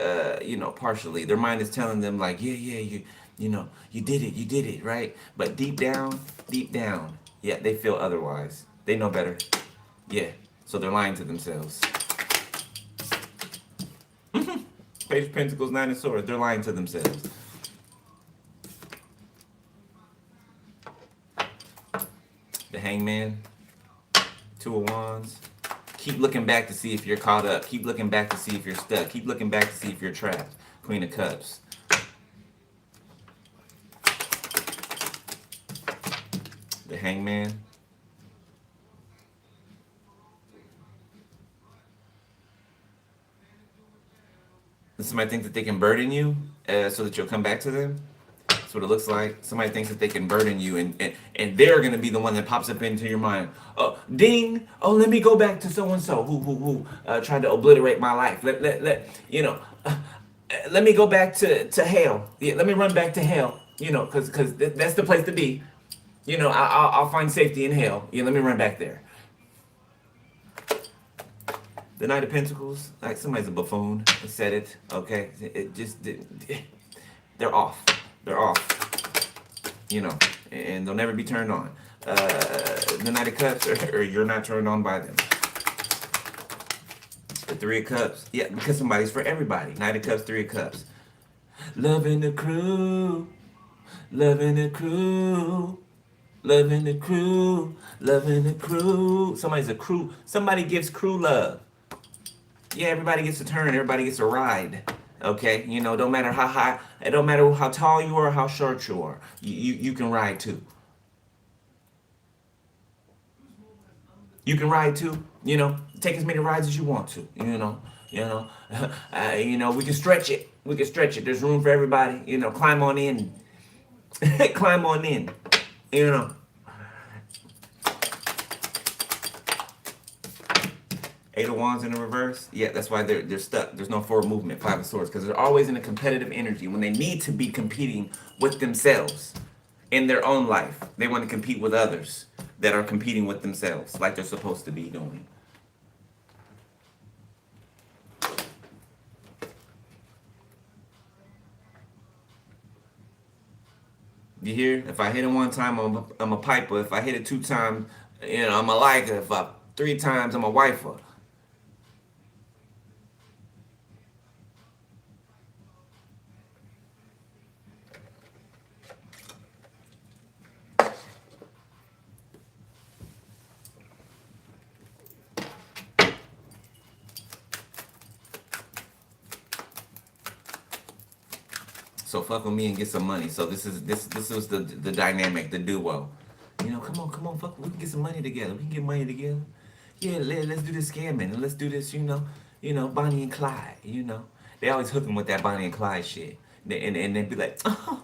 partially. Their mind is telling them like, yeah, yeah, you did it, right? But deep down, yeah, they feel otherwise. They know better. Yeah. So they're lying to themselves. Page of Pentacles, Nine of Swords. They're lying to themselves. The Hangman, Two of Wands. Keep looking back to see if you're caught up. Keep looking back to see if you're stuck. Keep looking back to see if you're trapped. Queen of Cups. The Hangman. Somebody thinks that they can burden you so that you'll come back to them. That's what it looks like. Somebody thinks that they can burden you, and they're gonna be the one that pops up into your mind. Oh, ding! Oh, let me go back to so and so who tried to obliterate my life. Let me go back to hell. Yeah, let me run back to hell. Because that's the place to be. I'll find safety in hell. Yeah, let me run back there. The Knight of Pentacles, like somebody's a buffoon. I said it, okay? It just didn't. They're off. They're off. And they'll never be turned on. The Knight of Cups, or you're not turned on by them. The Three of Cups, yeah, because somebody's for everybody. Knight of Cups, Three of Cups. Loving the crew, loving the crew. Loving the crew, loving the crew. Somebody's a crew. Somebody gives crew love. Yeah, everybody gets a turn. Everybody gets a ride. Okay, don't matter how high, it don't matter how tall you are, or how short you are. You can ride too. You can ride too. Take as many rides as you want to. We can stretch it. We can stretch it. There's room for everybody. Climb on in. Climb on in. Eight of Wands in the reverse. Yeah, that's why they're stuck. There's no forward movement. Five of Swords, because they're always in a competitive energy when they need to be competing with themselves in their own life. They want to compete with others that are competing with themselves, like they're supposed to be doing. You hear? If I hit it one time, I'm a piper. If I hit it two times, I'm a liker. If I 3 times, I'm a wifer. So fuck with me and get some money. So this was the dynamic, the duo. Come on, fuck. We can get some money together. We can get money together. Yeah, let's do this scamming and let's do this. Bonnie and Clyde. They always hook them with that Bonnie and Clyde shit. And they'd be like, oh,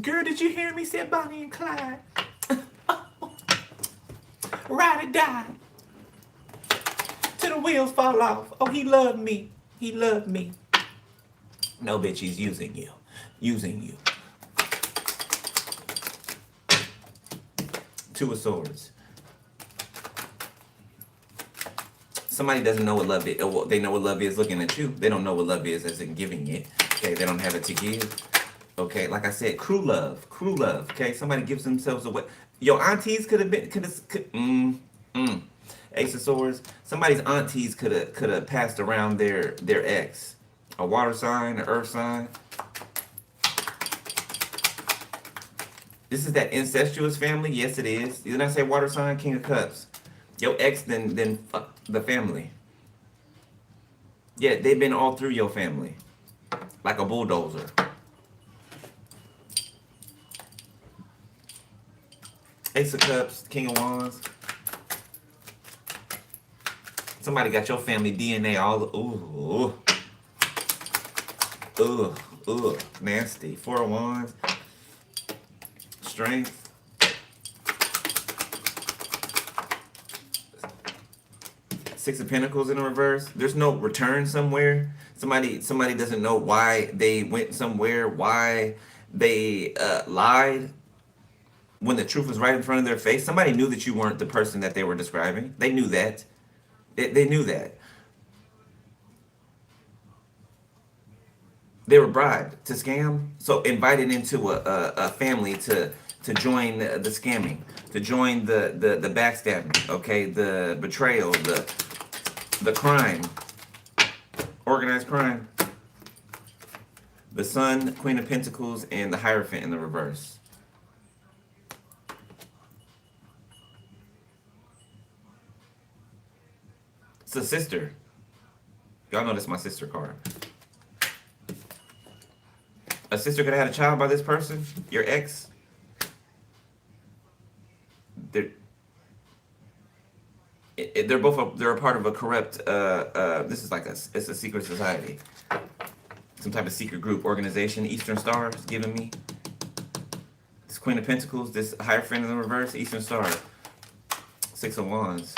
girl, did you hear me say Bonnie and Clyde? Ride or die. Till the wheels fall off. Oh, he loved me. He loved me. No, bitch, he's using you. Using you. Two of Swords. Somebody doesn't know what love is. Well, they know what love is looking at you. They don't know what love is as in giving it. Okay, they don't have it to give. Okay, like I said, crew love. Crew love. Okay, somebody gives themselves away. Your aunties could have been. Ace of Swords. Somebody's aunties could have passed around their ex. A water sign, an earth sign. This is that incestuous family. Yes, it is. Didn't I say water sign? King of Cups. Your ex then fuck the family. Yeah, they've been all through your family. Like a bulldozer. Ace of Cups, King of Wands. Somebody got your family DNA all. Ooh. Ugh, nasty. Four of Wands. Strength. Six of Pentacles in the reverse. There's no return somewhere. Somebody doesn't know why they went somewhere, why they lied when the truth was right in front of their face. Somebody knew that you weren't the person that they were describing. They knew that. They knew that. They were bribed to scam, so invited into a family to join the scamming, to join the backstabbing, okay, the betrayal, the crime, organized crime. The Sun, Queen of Pentacles, and the Hierophant in the reverse. It's a sister. Y'all know this is my sister card. A sister could have had a child by this person, your ex. They're they're both they're a part of a corrupt. This is like it's a secret society, some type of secret group organization. Eastern Star is giving me this Queen of Pentacles, this Hierophant in the reverse, Eastern Star, Six of Wands.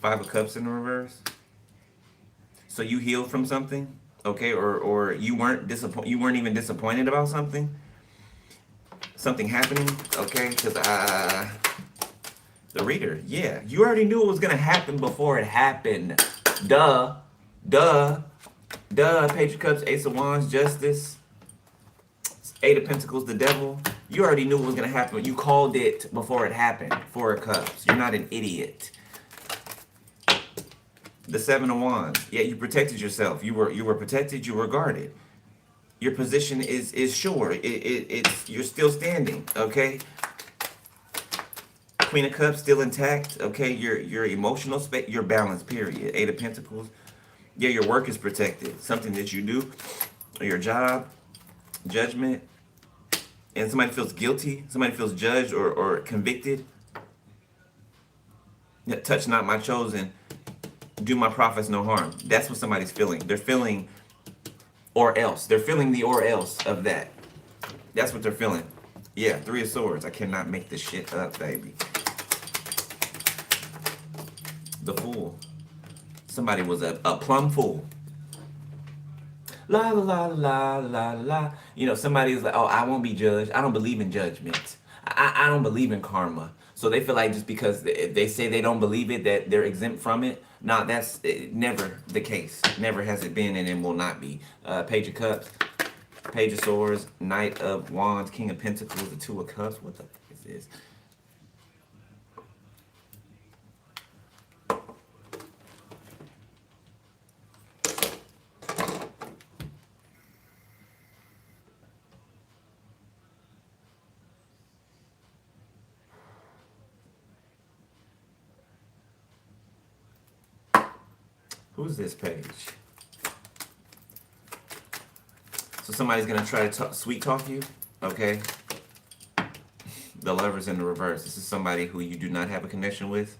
Five of Cups in the reverse. So you healed from something, okay, or you weren't you weren't even disappointed about something happening, okay? Because the reader, yeah, you already knew it was gonna happen before it happened. Duh, duh, duh. Page of Cups, Ace of Wands, Justice, Eight of Pentacles, the Devil. You already knew what was gonna happen. You called it before it happened. Four of Cups. You're not an idiot. The Seven of Wands. Yeah, you protected yourself. You were protected. You were guarded. Your position is sure. It's you're still standing. Okay. Queen of Cups still intact. Okay. Your emotional space. Your balance. Period. Eight of Pentacles. Yeah, your work is protected. Something that you do. Your job. Judgment. And somebody feels guilty. Somebody feels judged or convicted. Yeah, touch not my chosen. Do my prophets no harm. That's what somebody's feeling. They're feeling or else. They're feeling the or else of that. That's what they're feeling. Yeah, Three of Swords. I cannot make this shit up, baby. The Fool. Somebody was a plum fool. La la la la la la. You know, somebody's like, oh, I won't be judged. I don't believe in judgment. I don't believe in karma. So they feel like just because they say they don't believe it, that they're exempt from it. No, that's never the case. Never has it been, and it will not be. Page of Cups, Page of Swords, Knight of Wands, King of Pentacles, the Two of Cups. What the fuck is this? Who's this page? So somebody's gonna try to sweet talk you, okay? The Lover's in the reverse. This is somebody who you do not have a connection with.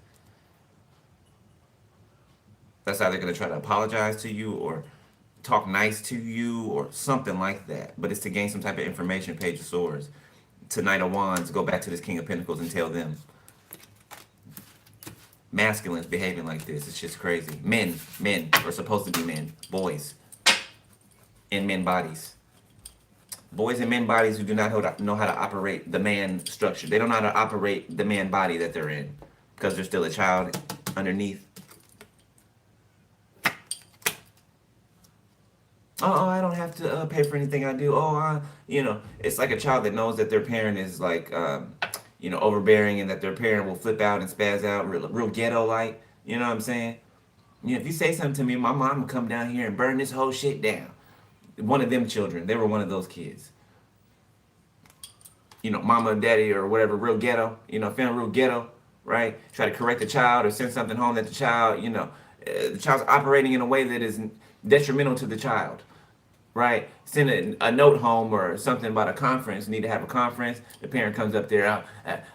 That's either gonna try to apologize to you or talk nice to you or something like that. But it's to gain some type of information. Page of Swords. To Knight of Wands, go back to this King of Pentacles and tell them. Masculines behaving like this. It's just crazy. Men are supposed to be men. Boys in men bodies. Boys in men bodies who do not know how to operate the man structure. They don't know how to operate the man body that they're in because they're still a child underneath. Oh, I don't have to pay for anything I do. Oh, it's like a child that knows that their parent is like, overbearing and that their parent will flip out and spaz out, real ghetto-like. You know what I'm saying? If you say something to me, my mom will come down here and burn this whole shit down. One of them children, they were one of those kids. Mama and daddy or whatever, real ghetto, feeling real ghetto, right? Try to correct the child or send something home that the child, the child's operating in a way that is detrimental to the child. Right, send a note home or something about a conference. Need to have a conference. The parent comes up there,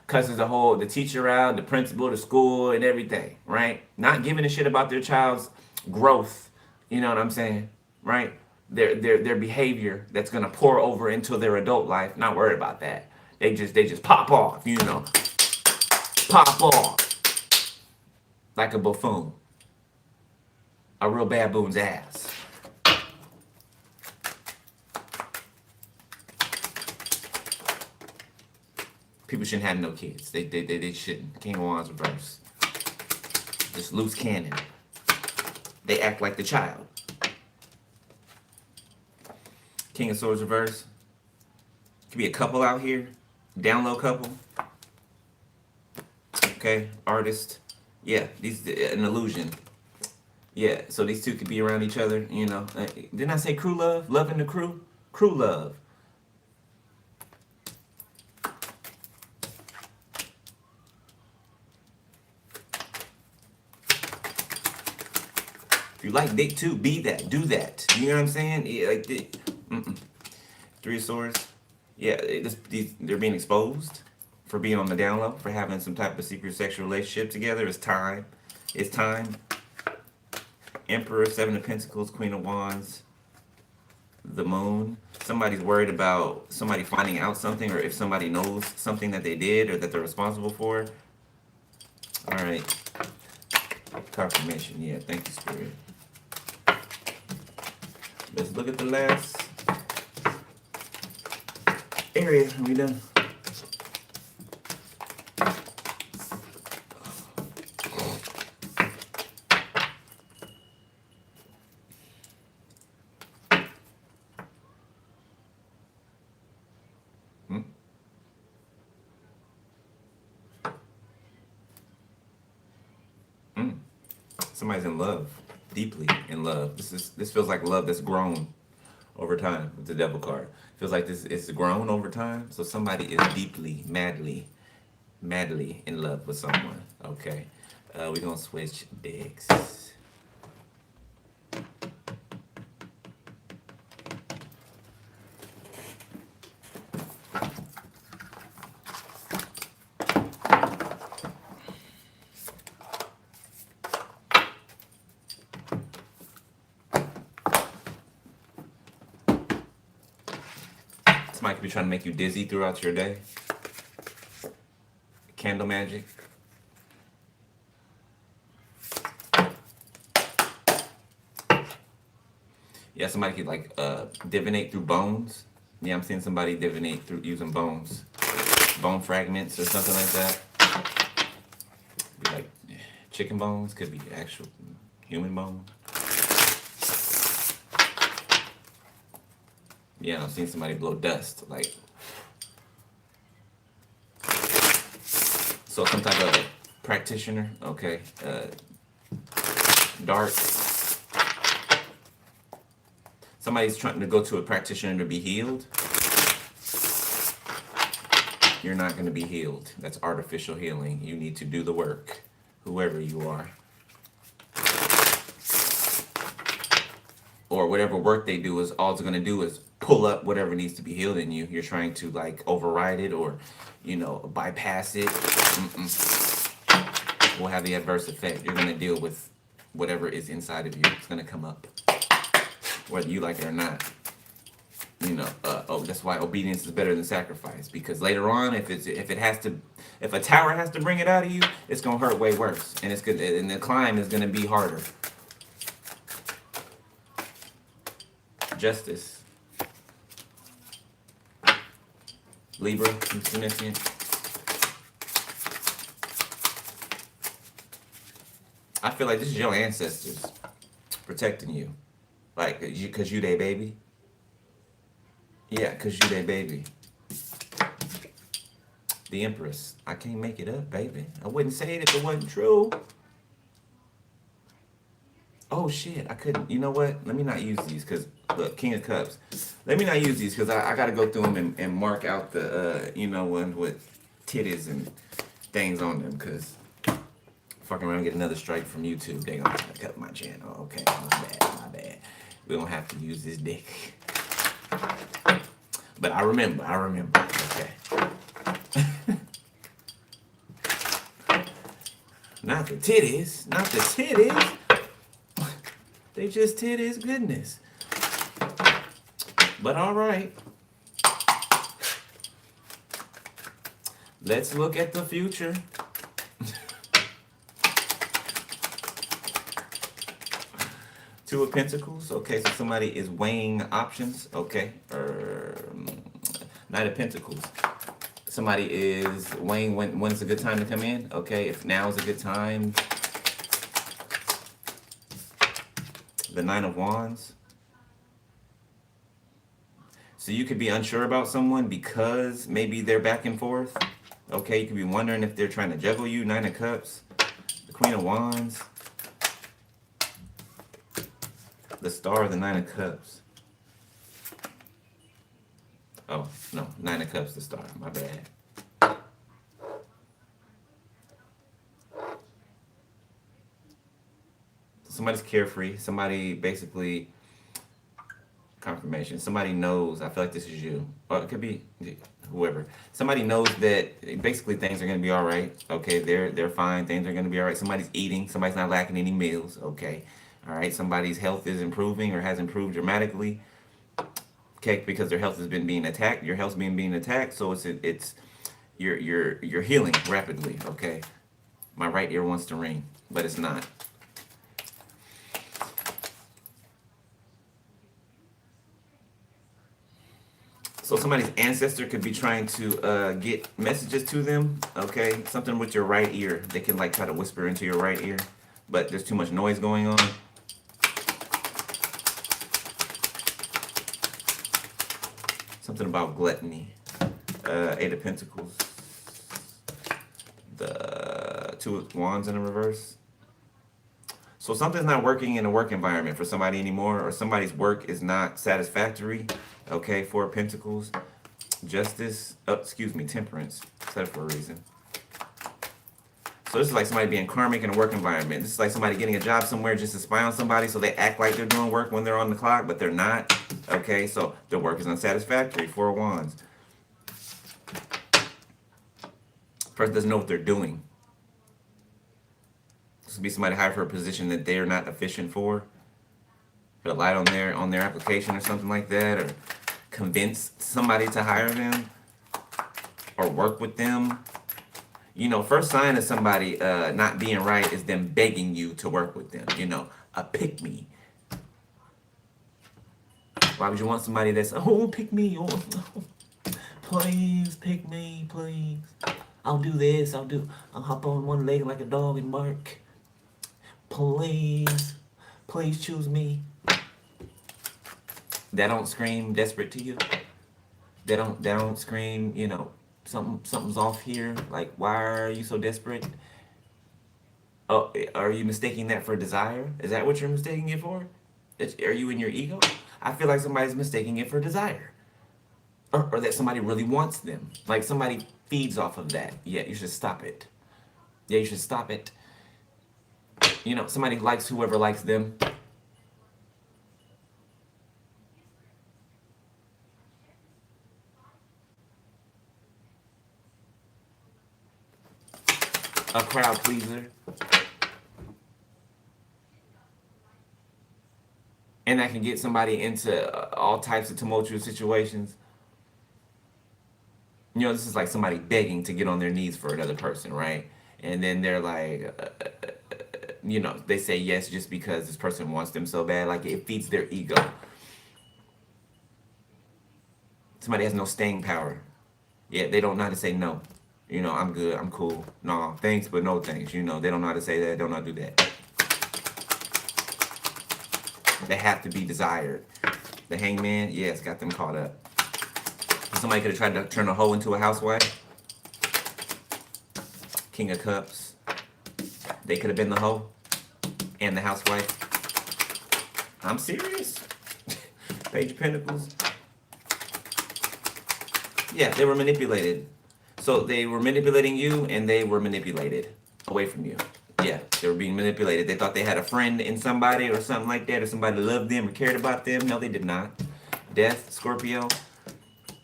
cusses the teacher out, the principal, the school, and everything. Right, not giving a shit about their child's growth. You know what I'm saying? Right, their behavior that's gonna pour over into their adult life. Not worried about that. They just pop off. Pop off like a buffoon, a real baboon's ass. People shouldn't have no kids. They shouldn't. King of Wands reverse. Just loose cannon. They act like the child. King of Swords reverse. Could be a couple out here. Down low couple. Okay, artist. Yeah, these an illusion. Yeah, so these two could be around each other, you know. Didn't I say crew love? Love in the crew? Crew love. If you like dick too, be that. Do that. You know what I'm saying? Yeah, like Three of Swords. Yeah, they're being exposed for being on the down low, for having some type of secret sexual relationship together. It's time. It's time. Emperor, Seven of Pentacles, Queen of Wands, the Moon. Somebody's worried about somebody finding out something, or if somebody knows something that they did or that they're responsible for. All right. Confirmation. Yeah, thank you, Spirit. Let's look at the last area. Are we done? Somebody's in love, deeply in love. This feels like love that's grown over time with the Devil card. Feels like it's grown over time. So somebody is deeply, madly in love with someone. Okay, we're gonna switch decks. Somebody could be trying to make you dizzy throughout your day. Candle magic. Yeah, somebody could like divinate through bones. Yeah, I'm seeing somebody divinate through using bones. Bone fragments or something like that. Be like chicken bones, could be actual human bone. Yeah, I'm seeing somebody blow dust, like. So some type of practitioner, okay. Dark. Somebody's trying to go to a practitioner to be healed. You're not going to be healed. That's artificial healing. You need to do the work, whoever you are. Or whatever work they do is all it's going to do is pull up whatever needs to be healed in you. You're trying to like override it or, you know, bypass it. Will have the adverse effect. You're going to deal with whatever is inside of you. It's going to come up, whether you like it or not. You know, that's why obedience is better than sacrifice. Because later on, if a tower has to bring it out of you, it's gonna hurt way worse, and and the climb is gonna be harder. Justice. Libra, significant. I feel like this is your ancestors protecting you, like cause you they baby. Yeah, cause you they baby. The Empress. I can't make it up, baby. I wouldn't say it if it wasn't true. Oh shit, I couldn't. You know what? Let me not use these because look, King of Cups. Let me not use these because I got to go through them and mark out the you know, one with titties and things on them because fucking around and get another strike from YouTube. They gonna cut my channel. Okay, my bad. We don't have to use this dick. But I remember. Okay. Not the titties. They just titties, goodness. But all right. Let's look at the future. Two of Pentacles. Okay, so somebody is weighing options. Okay. Knight of Pentacles. Somebody is weighing when's a good time to come in. Okay, if now is a good time. the Nine of Wands. So you could be unsure about someone because maybe they're back and forth. Okay, you could be wondering if they're trying to juggle you. Nine of Cups, the Queen of Wands, the Star, the Nine of Cups. Oh, no, Nine of Cups, the Star, my bad. Somebody's carefree. Somebody basically, confirmation. Somebody knows, I feel like this is you. Or it could be whoever. Somebody knows that basically things are going to be all right. Okay, they're fine. Things are going to be all right. Somebody's eating. Somebody's not lacking any meals. Okay, all right. Somebody's health is improving or has improved dramatically. Okay, because their health has been being attacked. Your health's being attacked, so it's you're healing rapidly. Okay, my right ear wants to ring, but it's not. So somebody's ancestor could be trying to get messages to them, okay? Something with your right ear. They can like try to whisper into your right ear, but there's too much noise going on. Something about gluttony. Eight of Pentacles. The Two of Wands in the reverse. So something's not working in a work environment for somebody anymore, or somebody's work is not satisfactory. Okay, Four of Pentacles, Justice, Temperance. Said it for a reason. So this is like somebody being karmic in a work environment. This is like somebody getting a job somewhere just to spy on somebody, so they act like they're doing work when they're on the clock, but they're not. Okay, so their work is unsatisfactory. Four of Wands. Person doesn't know what they're doing. This could be somebody hired for a position that they're not efficient for. Put a light on their application or something like that, or convince somebody to hire them or work with them. You know, first sign of somebody not being right is them begging you to work with them. You know, a pick me. Why would you want somebody that's, oh, pick me, oh, please pick me, please. I'll do this. I'll hop on one leg like a dog and bark. Please choose me. That don't scream desperate to you. That don't scream, you know, something's off here. Like, why are you so desperate? Oh, are you mistaking that for desire? Is that what you're mistaking it for? Are you in your ego? I feel like somebody's mistaking it for desire. Or that somebody really wants them. Like somebody feeds off of that. Yeah, you should stop it. Yeah, you should stop it. You know, somebody likes whoever likes them. A crowd pleaser. And that can get somebody into all types of tumultuous situations. You know, this is like somebody begging to get on their knees for another person, right? And then they're like, you know, they say yes just because this person wants them so bad. Like, it feeds their ego. Somebody has no staying power. Yeah, they don't know how to say no. You know, I'm good, I'm cool. No, thanks, but no thanks. You know, they don't know how to say that, they don't know how to do that. They have to be desired. The Hangman, yeah, it's got them caught up. Somebody could have tried to turn a hoe into a housewife. King of Cups. They could have been the hoe and the housewife. I'm serious. Page of Pentacles. Yeah, they were manipulated. So they were manipulating you and they were manipulated away from you. Yeah, they were being manipulated. They thought they had a friend in somebody or something like that, or somebody loved them or cared about them. No, they did not. Death, Scorpio.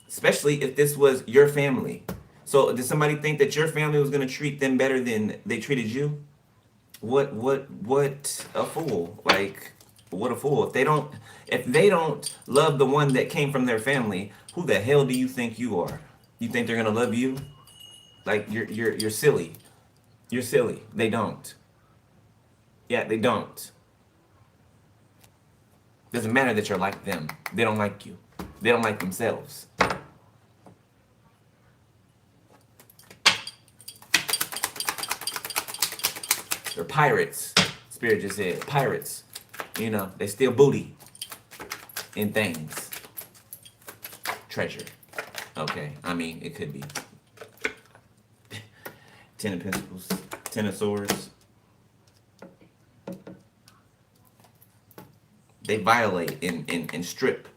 Especially if this was your family. So did somebody think that your family was going to treat them better than they treated you? What a fool. Like, what a fool. If they don't love the one that came from their family, who the hell do you think you are? You think they're going to love you? Like, you're silly. You're silly. They don't. Yeah, they don't. Doesn't matter that you're like them. They don't like you. They don't like themselves. They're pirates. Spirit just said pirates. They steal booty in things. Treasure. Okay, I mean, it could be. Ten of Pentacles, Ten of Swords. They violate and strip.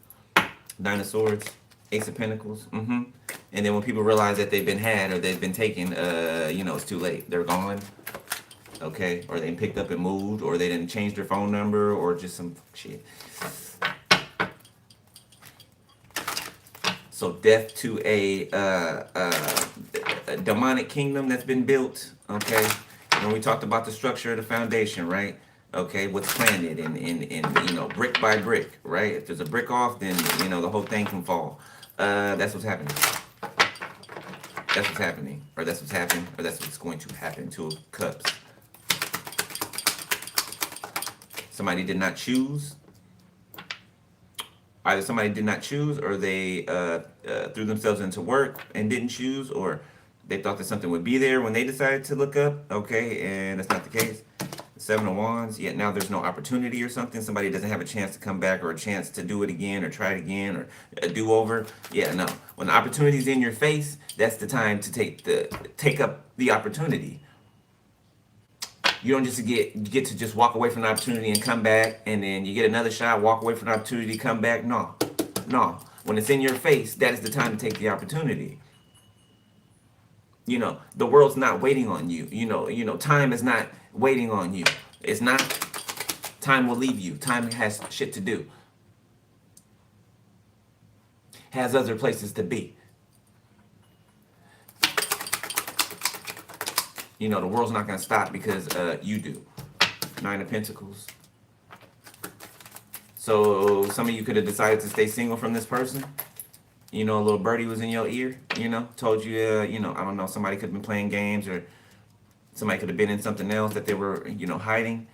Nine of Swords, Ace of Pentacles. And then when people realize that they've been had or they've been taken, it's too late. They're gone. Okay, or they picked up and moved, or they didn't change their phone number, or just some shit. So death to a demonic kingdom that's been built. Okay, and we talked about the structure of the foundation, right? Okay, what's planted and brick by brick, right? If there's a brick off, then the whole thing can fall. That's what's happening. That's what's happening, or that's what's happened, or that's what's going to happen. Two of Cups. Somebody did not choose. Either somebody did not choose, or they threw themselves into work and didn't choose, or they thought that something would be there when they decided to look up. Okay, and that's not the case. Seven of Wands, yet now there's no opportunity or something. Somebody doesn't have a chance to come back or a chance to do it again or try it again or a do-over. Yeah, no. When the opportunity's in your face, that's the time to take up the opportunity. You don't just get to just walk away from the opportunity and come back, and then you get another shot, walk away from the opportunity, come back. No. When it's in your face, that is the time to take the opportunity. The world's not waiting on you. Time is not waiting on you. It's not. Time will leave you. Time has shit to do. Has other places to be. The world's not going to stop because you do. Nine of Pentacles. So some of you could have decided to stay single from this person. A little birdie was in your ear, told you, I don't know, somebody could have been playing games, or somebody could have been in something else that they were, hiding.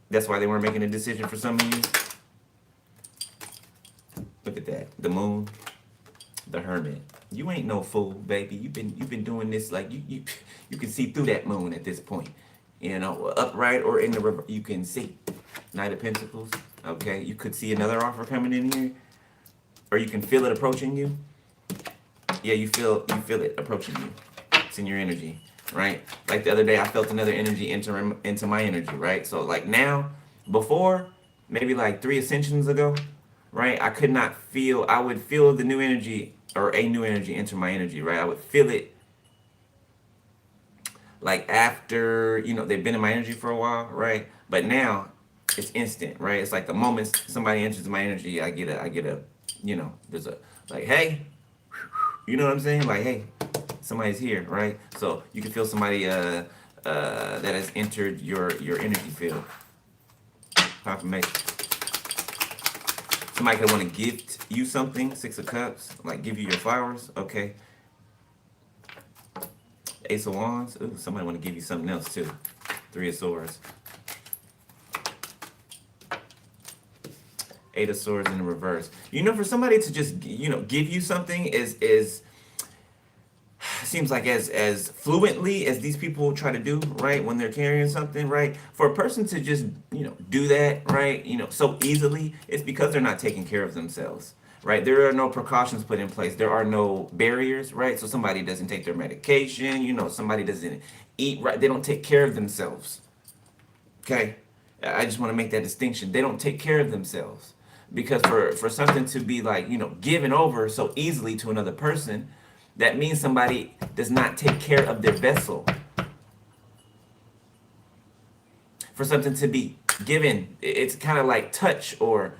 That's why they weren't making a decision for some of you. Look at that. The Moon, the Hermit. You ain't no fool, baby. You've been doing this, like you can see through that moon at this point. Upright or in the river, you can see. Knight of Pentacles. Okay, you could see another offer coming in here, or you can feel it approaching you. Yeah, you feel it approaching you. It's in your energy, right? Like the other day, I felt another energy into my energy, right? So like now, before, maybe like 3 ascensions ago, right? I would feel the new energy, or a new energy enter my energy, right? I would feel it like after, they've been in my energy for a while, right? But now it's instant, right? It's like the moment somebody enters my energy, I get a, there's a, like, hey, you know what I'm saying? Like, hey, somebody's here, right? So you can feel somebody that has entered your energy field. Confirmation. Somebody could want to gift you something. 6 of Cups, like give you your flowers. Okay. Ace of Wands. Ooh, somebody want to give you something else too. 3 of Swords. 8 of Swords in the reverse. For somebody to just give you something is seems like as fluently as these people try to do, right, when they're carrying something, right? For a person to just do that, right, so easily, it's because they're not taking care of themselves, right? There are no precautions put in place. There are no barriers, right? So somebody doesn't take their medication, somebody doesn't eat right. They don't take care of themselves. Okay, I just want to make that distinction. They don't take care of themselves, because for something to be like given over so easily to another person, that means somebody does not take care of their vessel. For something to be given, it's kind of like touch, or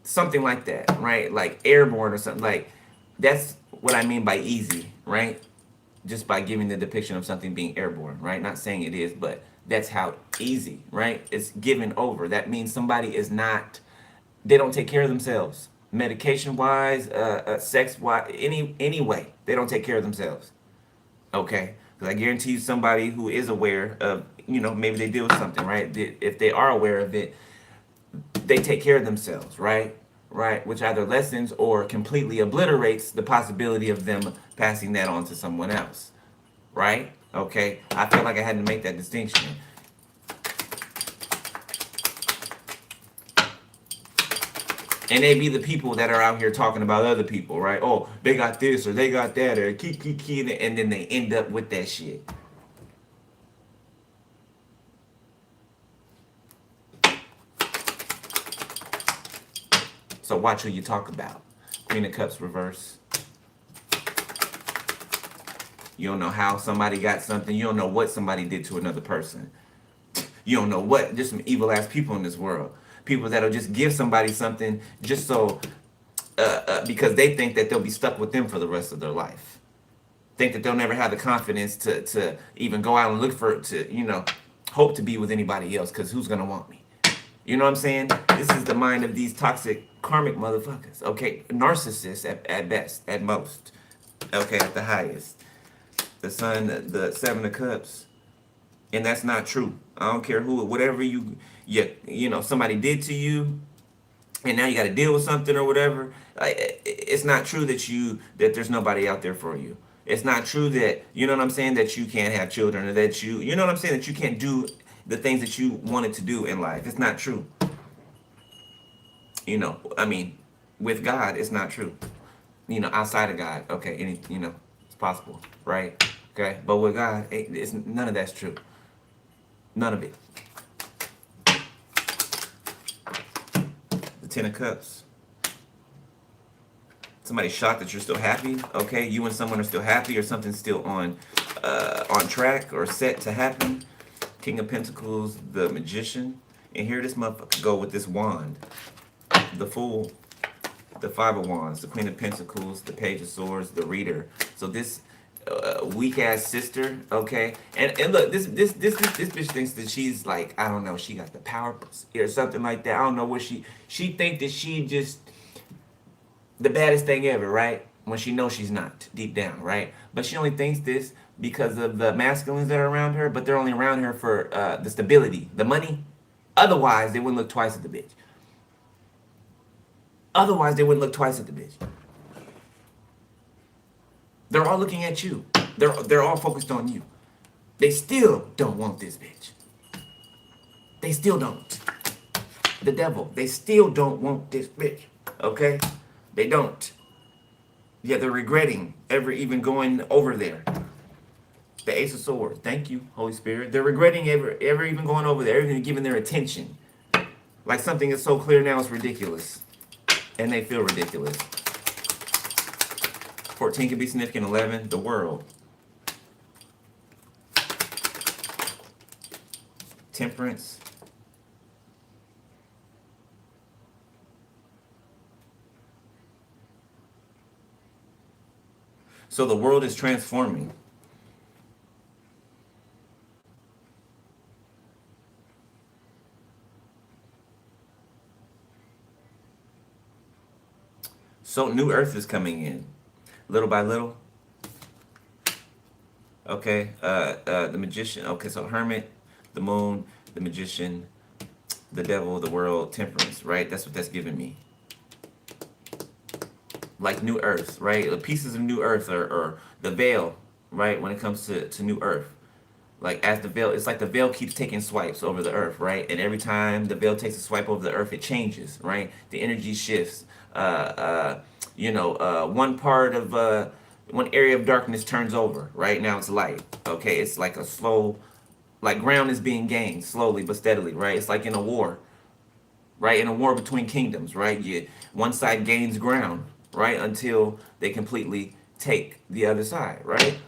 something like that, right? Like airborne or something. Like, that's what I mean by easy, right? Just by giving the depiction of something being airborne, right? Not saying it is, but that's how easy, right? It's given over. That means somebody is not, they don't take care of themselves. Medication wise, sex wise, any way, they don't take care of themselves. Okay, because I guarantee you, somebody who is aware of, maybe they deal with something, right? If they are aware of it, they take care of themselves, right? Which either lessens or completely obliterates the possibility of them passing that on to someone else, right? Okay, I felt like I had to make that distinction. And they be the people that are out here talking about other people, right? Oh, they got this or they got that or key, and then they end up with that shit. So watch who you talk about. Queen of Cups reverse. You don't know how somebody got something. You don't know what somebody did to another person. You don't know what. There's some evil ass people in this world. People that'll just give somebody something just so because they think that they'll be stuck with them for the rest of their life. Think that they'll never have the confidence to even go out and look for to hope to be with anybody else because who's gonna want me? You know what I'm saying? This is the mind of these toxic karmic motherfuckers. Okay, narcissists at best, at most. Okay, at the highest. The Sun, the Seven of Cups, and that's not true. I don't care who, whatever somebody did to you, and now you got to deal with something or whatever. It's not true that there's nobody out there for you. It's not true that you know what I'm saying that you can't have children or that you know what I'm saying that you can't do the things that you wanted to do in life. It's not true. I mean, with God, it's not true. Outside of God, okay, it's possible, right? Okay, but with God, it's none of that's true. None of it. The Ten of Cups. Somebody's shocked that you're still happy. Okay, you and someone are still happy, or something's still on track or set to happen. King of Pentacles, the Magician, and here this motherfucker go with this wand. The Fool, the Five of Wands, the Queen of Pentacles, the Page of Swords, the Reader. So this weak ass sister, okay, and look, this bitch thinks that she's like, I don't know, she got the power or something like that. I don't know what she think that she just the baddest thing ever, right? When she knows she's not deep down, right? But she only thinks this because of the masculines that are around her, but they're only around her for the stability, the money. Otherwise, they wouldn't look twice at the bitch. Otherwise, they wouldn't look twice at the bitch. They're all looking at you. They're all focused on you. They still don't want this bitch. They still don't. The devil. They still don't want this bitch. Okay? They don't. Yeah, they're regretting ever even going over there. The Ace of Swords. Thank you, Holy Spirit. They're regretting ever even going over there, even giving their attention. Like something is so clear now it's ridiculous. And they feel ridiculous. 14 can be significant. 11, the World. Temperance. So the world is transforming. So new earth is coming in, little by little. Okay, the Magician. Okay, so Hermit, the Moon, the Magician, the Devil, the World, Temperance. Right, that's what that's giving me. Like new earth, right? The pieces of new earth or the veil, right? When it comes to new earth. Like as the veil, it's like the veil keeps taking swipes over the earth, right? And every time the veil takes a swipe over the earth, it changes, right? The energy shifts. One part of one area of darkness turns over, right? Now it's light. Okay, it's like a slow, like ground is being gained slowly but steadily, right? It's like in a war, right? In a war between kingdoms, right? One side gains ground, right? Until they completely take the other side, right?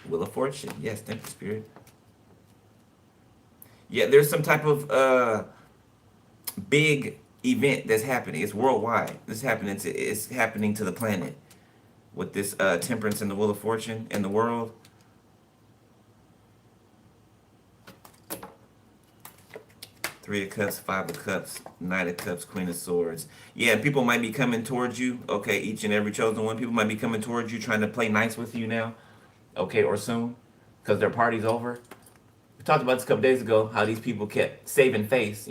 Wheel of Fortune. Yes, thank you, Spirit. Yeah, there's some type of big event that's happening. It's worldwide. It's happening to the planet with this Temperance and the Wheel of Fortune and the world. Three of Cups, Five of Cups, Knight of Cups, Queen of Swords. Yeah, people might be coming towards you. Okay, each and every chosen one. People might be coming towards you, trying to play nice with you now. Okay, or soon, because their party's over. We talked about this a couple days ago, how these people kept saving face,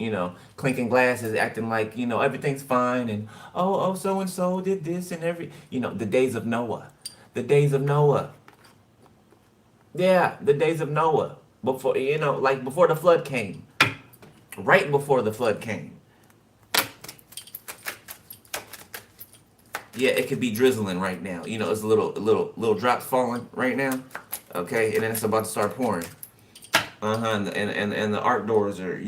clinking glasses, acting like, everything's fine, and so-and-so did this and the days of Noah. The days of Noah. Yeah, the days of Noah. Before, like before the flood came. Right before the flood came. Yeah, it could be drizzling right now. It's little drops falling right now. Okay, and then it's about to start pouring. And the ark doors are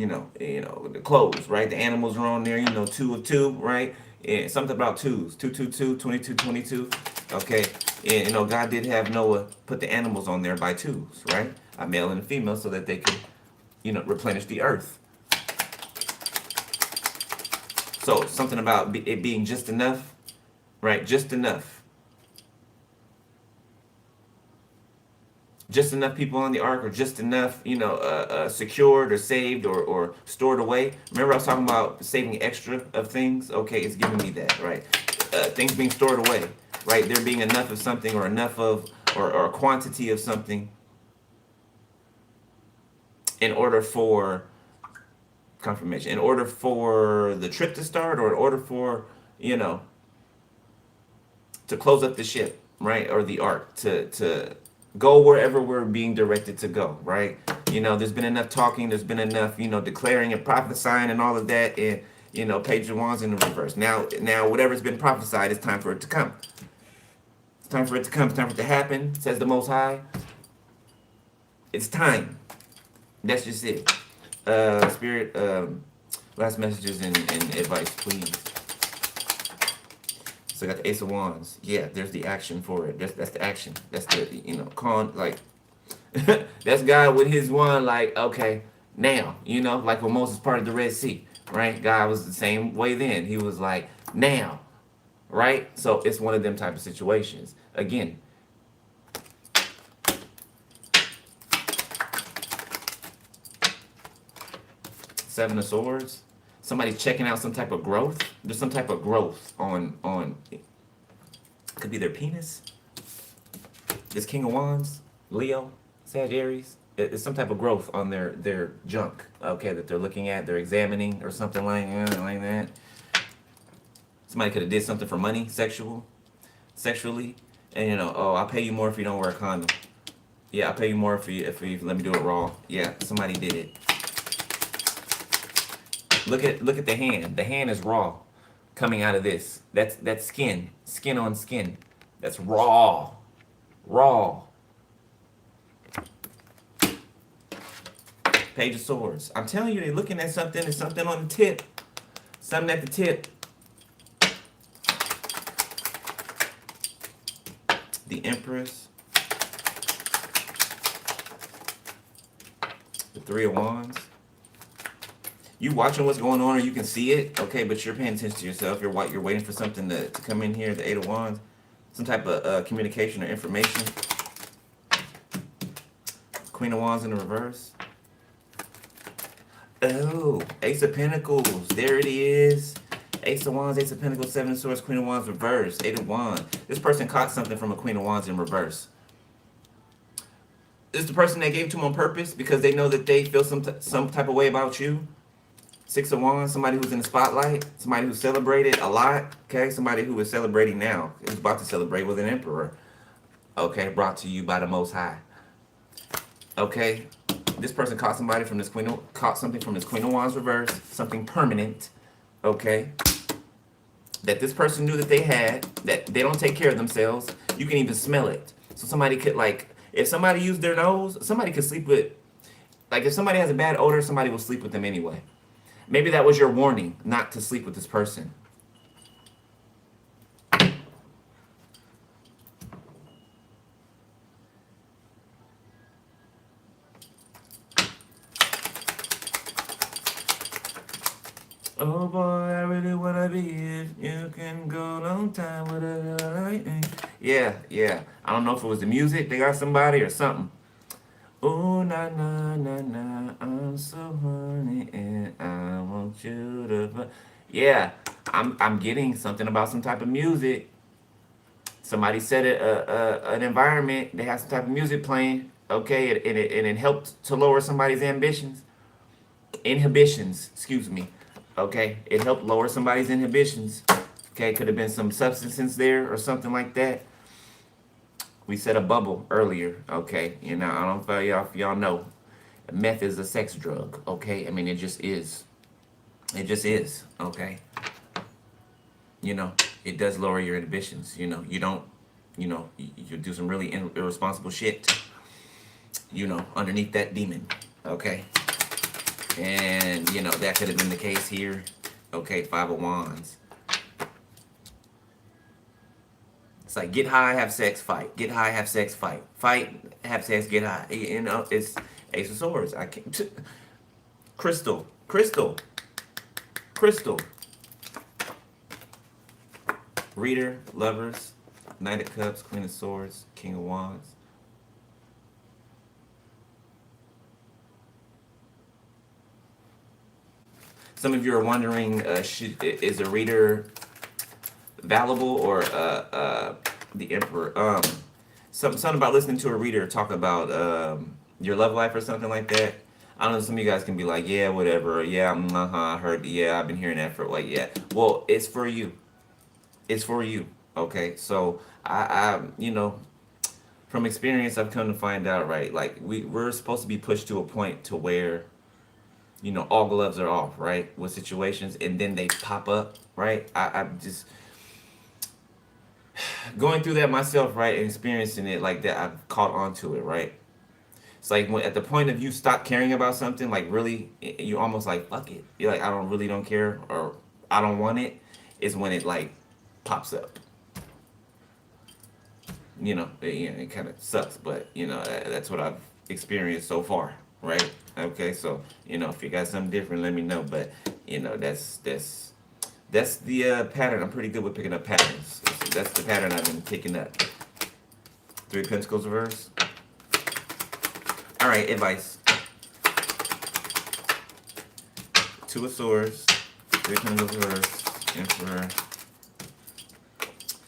closed, right? The animals are on there, two of two, right? And something about twos, 222, 22, 22. Okay, and God did have Noah put the animals on there by twos, right? A male and a female, so that they could replenish the earth. So something about it being just enough, right? Just enough people on the ark, or just enough, secured or saved, or stored away. Remember, I was talking about saving extra of things. Okay, it's giving me that, right? Things being stored away, right? There being enough of something, or enough of, or a quantity of something, in order for confirmation, in order for the trip to start, or in order for, to close up the ship, right? Or the ark to go wherever we're being directed to go, right? There's been enough talking, there's been enough, declaring and prophesying and all of that, and page of wands in the reverse. Now whatever's been prophesied, it's time for it to come. It's time for it to come. It's time for it to happen, says the Most High. It's time. That's just it. Spirit, last messages and advice, please. So I got the Ace of Wands. Yeah, there's the action for it. That's the action. That's the, that's God with his wand, like, okay, now, like when Moses parted the Red Sea, right? God was the same way then. He was like, now, right? So it's one of them type of situations. Again, Seven of Swords. Somebody's checking out some type of growth. There's some type of growth on could be their penis. This King of Wands, Leo, Sagittarius. It's some type of growth on their junk. Okay, that they're looking at, they're examining, or something like that. Somebody could have did something for money, sexually, and oh, I'll pay you more if you don't wear a condom. Yeah, I'll pay you more if you let me do it raw. Yeah, somebody did it. Look at the hand. The hand is raw, coming out of this. That's skin on skin. That's raw. Page of Swords. I'm telling you, they're looking at something. There's something on the tip. Something at the tip. The Empress. The Three of Wands. You watching what's going on, or you can see it, okay, but you're paying attention to yourself. You're waiting for something to come in here, the Eight of Wands. Some type of communication or information. Queen of Wands in the reverse. Oh, Ace of Pentacles. There it is. Ace of Wands, Ace of Pentacles, Seven of Swords, Queen of Wands reverse, Eight of Wands. This person caught something from a Queen of Wands in reverse. This is the person that gave to them on purpose because they know that they feel some type of way about you. Six of Wands, somebody who's in the spotlight, somebody who celebrated a lot, okay? Somebody who is celebrating now, who's about to celebrate with an emperor, okay? Brought to you by the Most High, okay? This person caught something from this Queen of Wands reverse, something permanent, okay? That this person knew that they had, that they don't take care of themselves. You can even smell it. So somebody could, like, if somebody used their nose, somebody could sleep with, like, if somebody has a bad odor, somebody will sleep with them anyway. Maybe that was your warning not to sleep with this person. Oh boy, I really wanna be if you can go long time with a lightning. Yeah. I don't know if it was the music, they got somebody or something. Oh na na na na, I'm so horny and I want you to. Yeah, I'm getting something about some type of music. Somebody said it, an environment. They have some type of music playing. Okay, and it helped to lower somebody's inhibitions. Excuse me. Okay, it helped lower somebody's inhibitions. Okay, could have been some substance there or something like that. We set a bubble earlier, okay? You know, I don't know if y'all know, meth is a sex drug, okay? I mean, it just is. It just is, okay? You know, it does lower your inhibitions. You know, you don't, you do some really irresponsible shit, underneath that demon, okay? And, that could have been the case here. Okay, Five of Wands. It's like get high, have sex, fight. Get high, have sex, fight. Fight, have sex, get high. It's Ace of Swords. I can't. Crystal, crystal, crystal. Reader, lovers, Knight of Cups, Queen of Swords, King of Wands. Some of you are wondering, is a reader valuable or the Emperor? Something about listening to a reader talk about your love life or something like that. I don't know. Some of you guys can be like, yeah, whatever. Yeah, I heard. Yeah, I've been hearing that for like, yeah. Well, it's for you. It's for you. Okay, so from experience, I've come to find out, right? Like we're supposed to be pushed to a point to where, all gloves are off, right? With situations, and then they pop up, right? I'm just going through that myself, right? And experiencing it like that. I've caught on to it, right? It's like when at the point of you stop caring about something, like really, you almost like fuck it. You're like, I don't care, or I don't want it. Is when it like pops up. It kind of sucks, but that's what I've experienced so far, right? Okay, so if you got something different, let me know. But that's the pattern. I'm pretty good with picking up patterns. That's the pattern I've been picking up. Three of Pentacles reverse. All right, advice. Two of Swords, Three of Pentacles reverse, Emperor.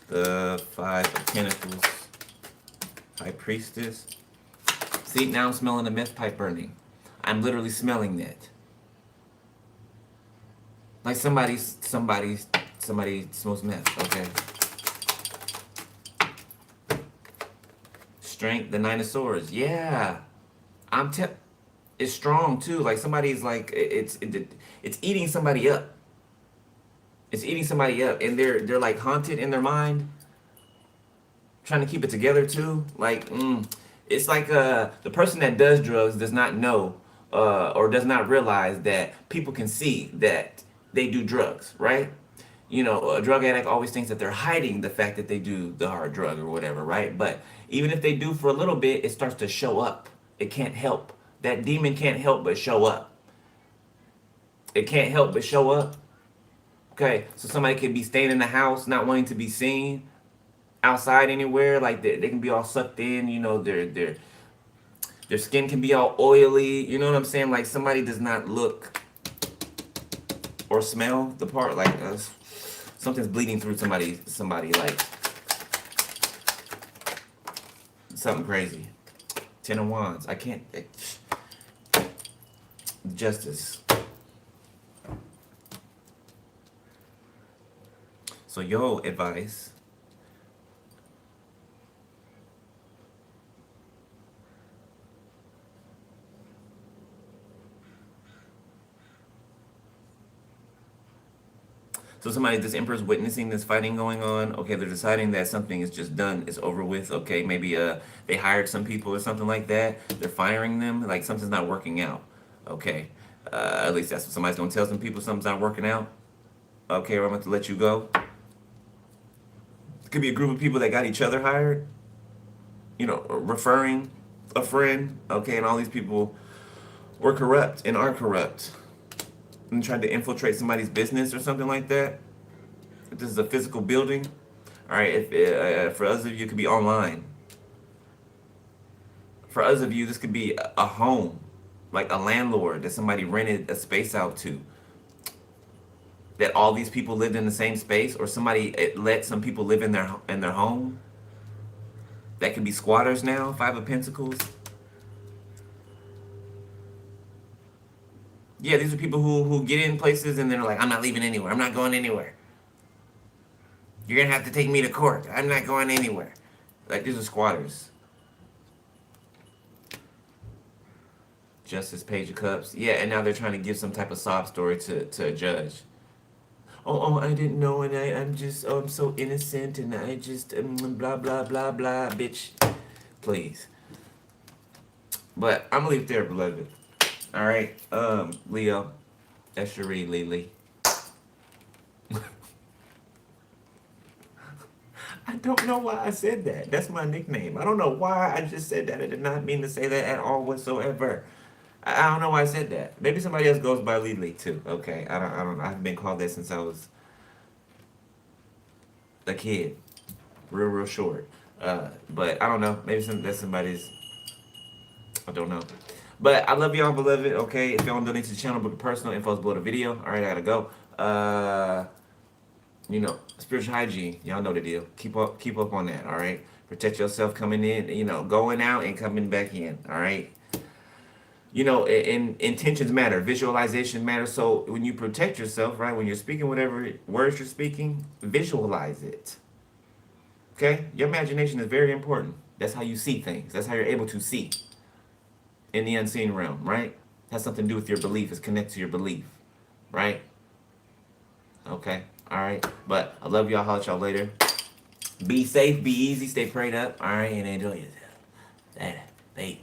The Five of Pentacles, High Priestess. See, now I'm smelling the meth pipe burning. I'm literally smelling that. Like somebody smells meth, okay? Strength, the Nine of Swords. Yeah. It's strong too. Like somebody's like it's eating somebody up. It's eating somebody up, and they're like haunted in their mind, trying to keep it together too. Like, it's like the person that does drugs does not know or does not realize that people can see that they do drugs, right? A drug addict always thinks that they're hiding the fact that they do the hard drug or whatever, right? But even if they do for a little bit, it starts to show up. It can't help. That demon can't help but show up. It can't help but show up. Okay, so somebody could be staying in the house, not wanting to be seen outside anywhere. Like they can be all sucked in. Their skin can be all oily. You know what I'm saying? Like somebody does not look or smell the part. Like something's bleeding through somebody. Like something crazy. Ten of Wands. I can't. Justice. So your advice. So this emperor's witnessing this fighting going on. Okay, they're deciding that something is just done, it's over with. Okay, maybe they hired some people or something like that. They're firing them, like something's not working out. Okay, at least that's what somebody's gonna tell some people, something's not working out. Okay, I'm going to let you go. It could be a group of people that got each other hired. Referring a friend. Okay, and all these people were corrupt and are corrupt. And tried to infiltrate somebody's business or something like that. If this is a physical building, all right. If for others of you, it could be online. For others of you, this could be a home, like a landlord that somebody rented a space out to. That all these people lived in the same space, or somebody let some people live in their home. That could be squatters now. Five of Pentacles. Yeah, these are people who get in places and they're like, I'm not leaving anywhere. I'm not going anywhere. You're going to have to take me to court. I'm not going anywhere. Like, these are squatters. Justice Page of Cups. Yeah, and now they're trying to give some type of sob story to a judge. Oh, I didn't know, and I'm just, I'm so innocent, and I just, blah, blah, blah, blah, bitch. Please. But I'm gonna leave it there, beloved. All right, Leo, Eshery, Lily. I don't know why I said that. That's my nickname. I don't know why I just said that. I did not mean to say that at all whatsoever. I don't know why I said that. Maybe somebody else goes by Lily too. Okay, I don't. I've been called that since I was a kid, real short. But I don't know. Maybe that's somebody's. I don't know. But I love y'all, beloved. Okay, if y'all want to donate to the channel, book a personal info is below the video. All right, I gotta go. You know, spiritual hygiene. Y'all know the deal. Keep up on that. All right. Protect yourself coming in. You know, going out and coming back in. All right. You know, and intentions matter. Visualization matters. So when you protect yourself, right, when you're speaking whatever words you're speaking, visualize it. Okay? Your imagination is very important. That's how you see things. That's how you're able to see in the unseen realm, right? Has something to do with your belief. It's connected to your belief, right? Okay? All right? But I love y'all. Holler at y'all later. Be safe, be easy, stay prayed up, all right? And enjoy yourself. Later. Peace.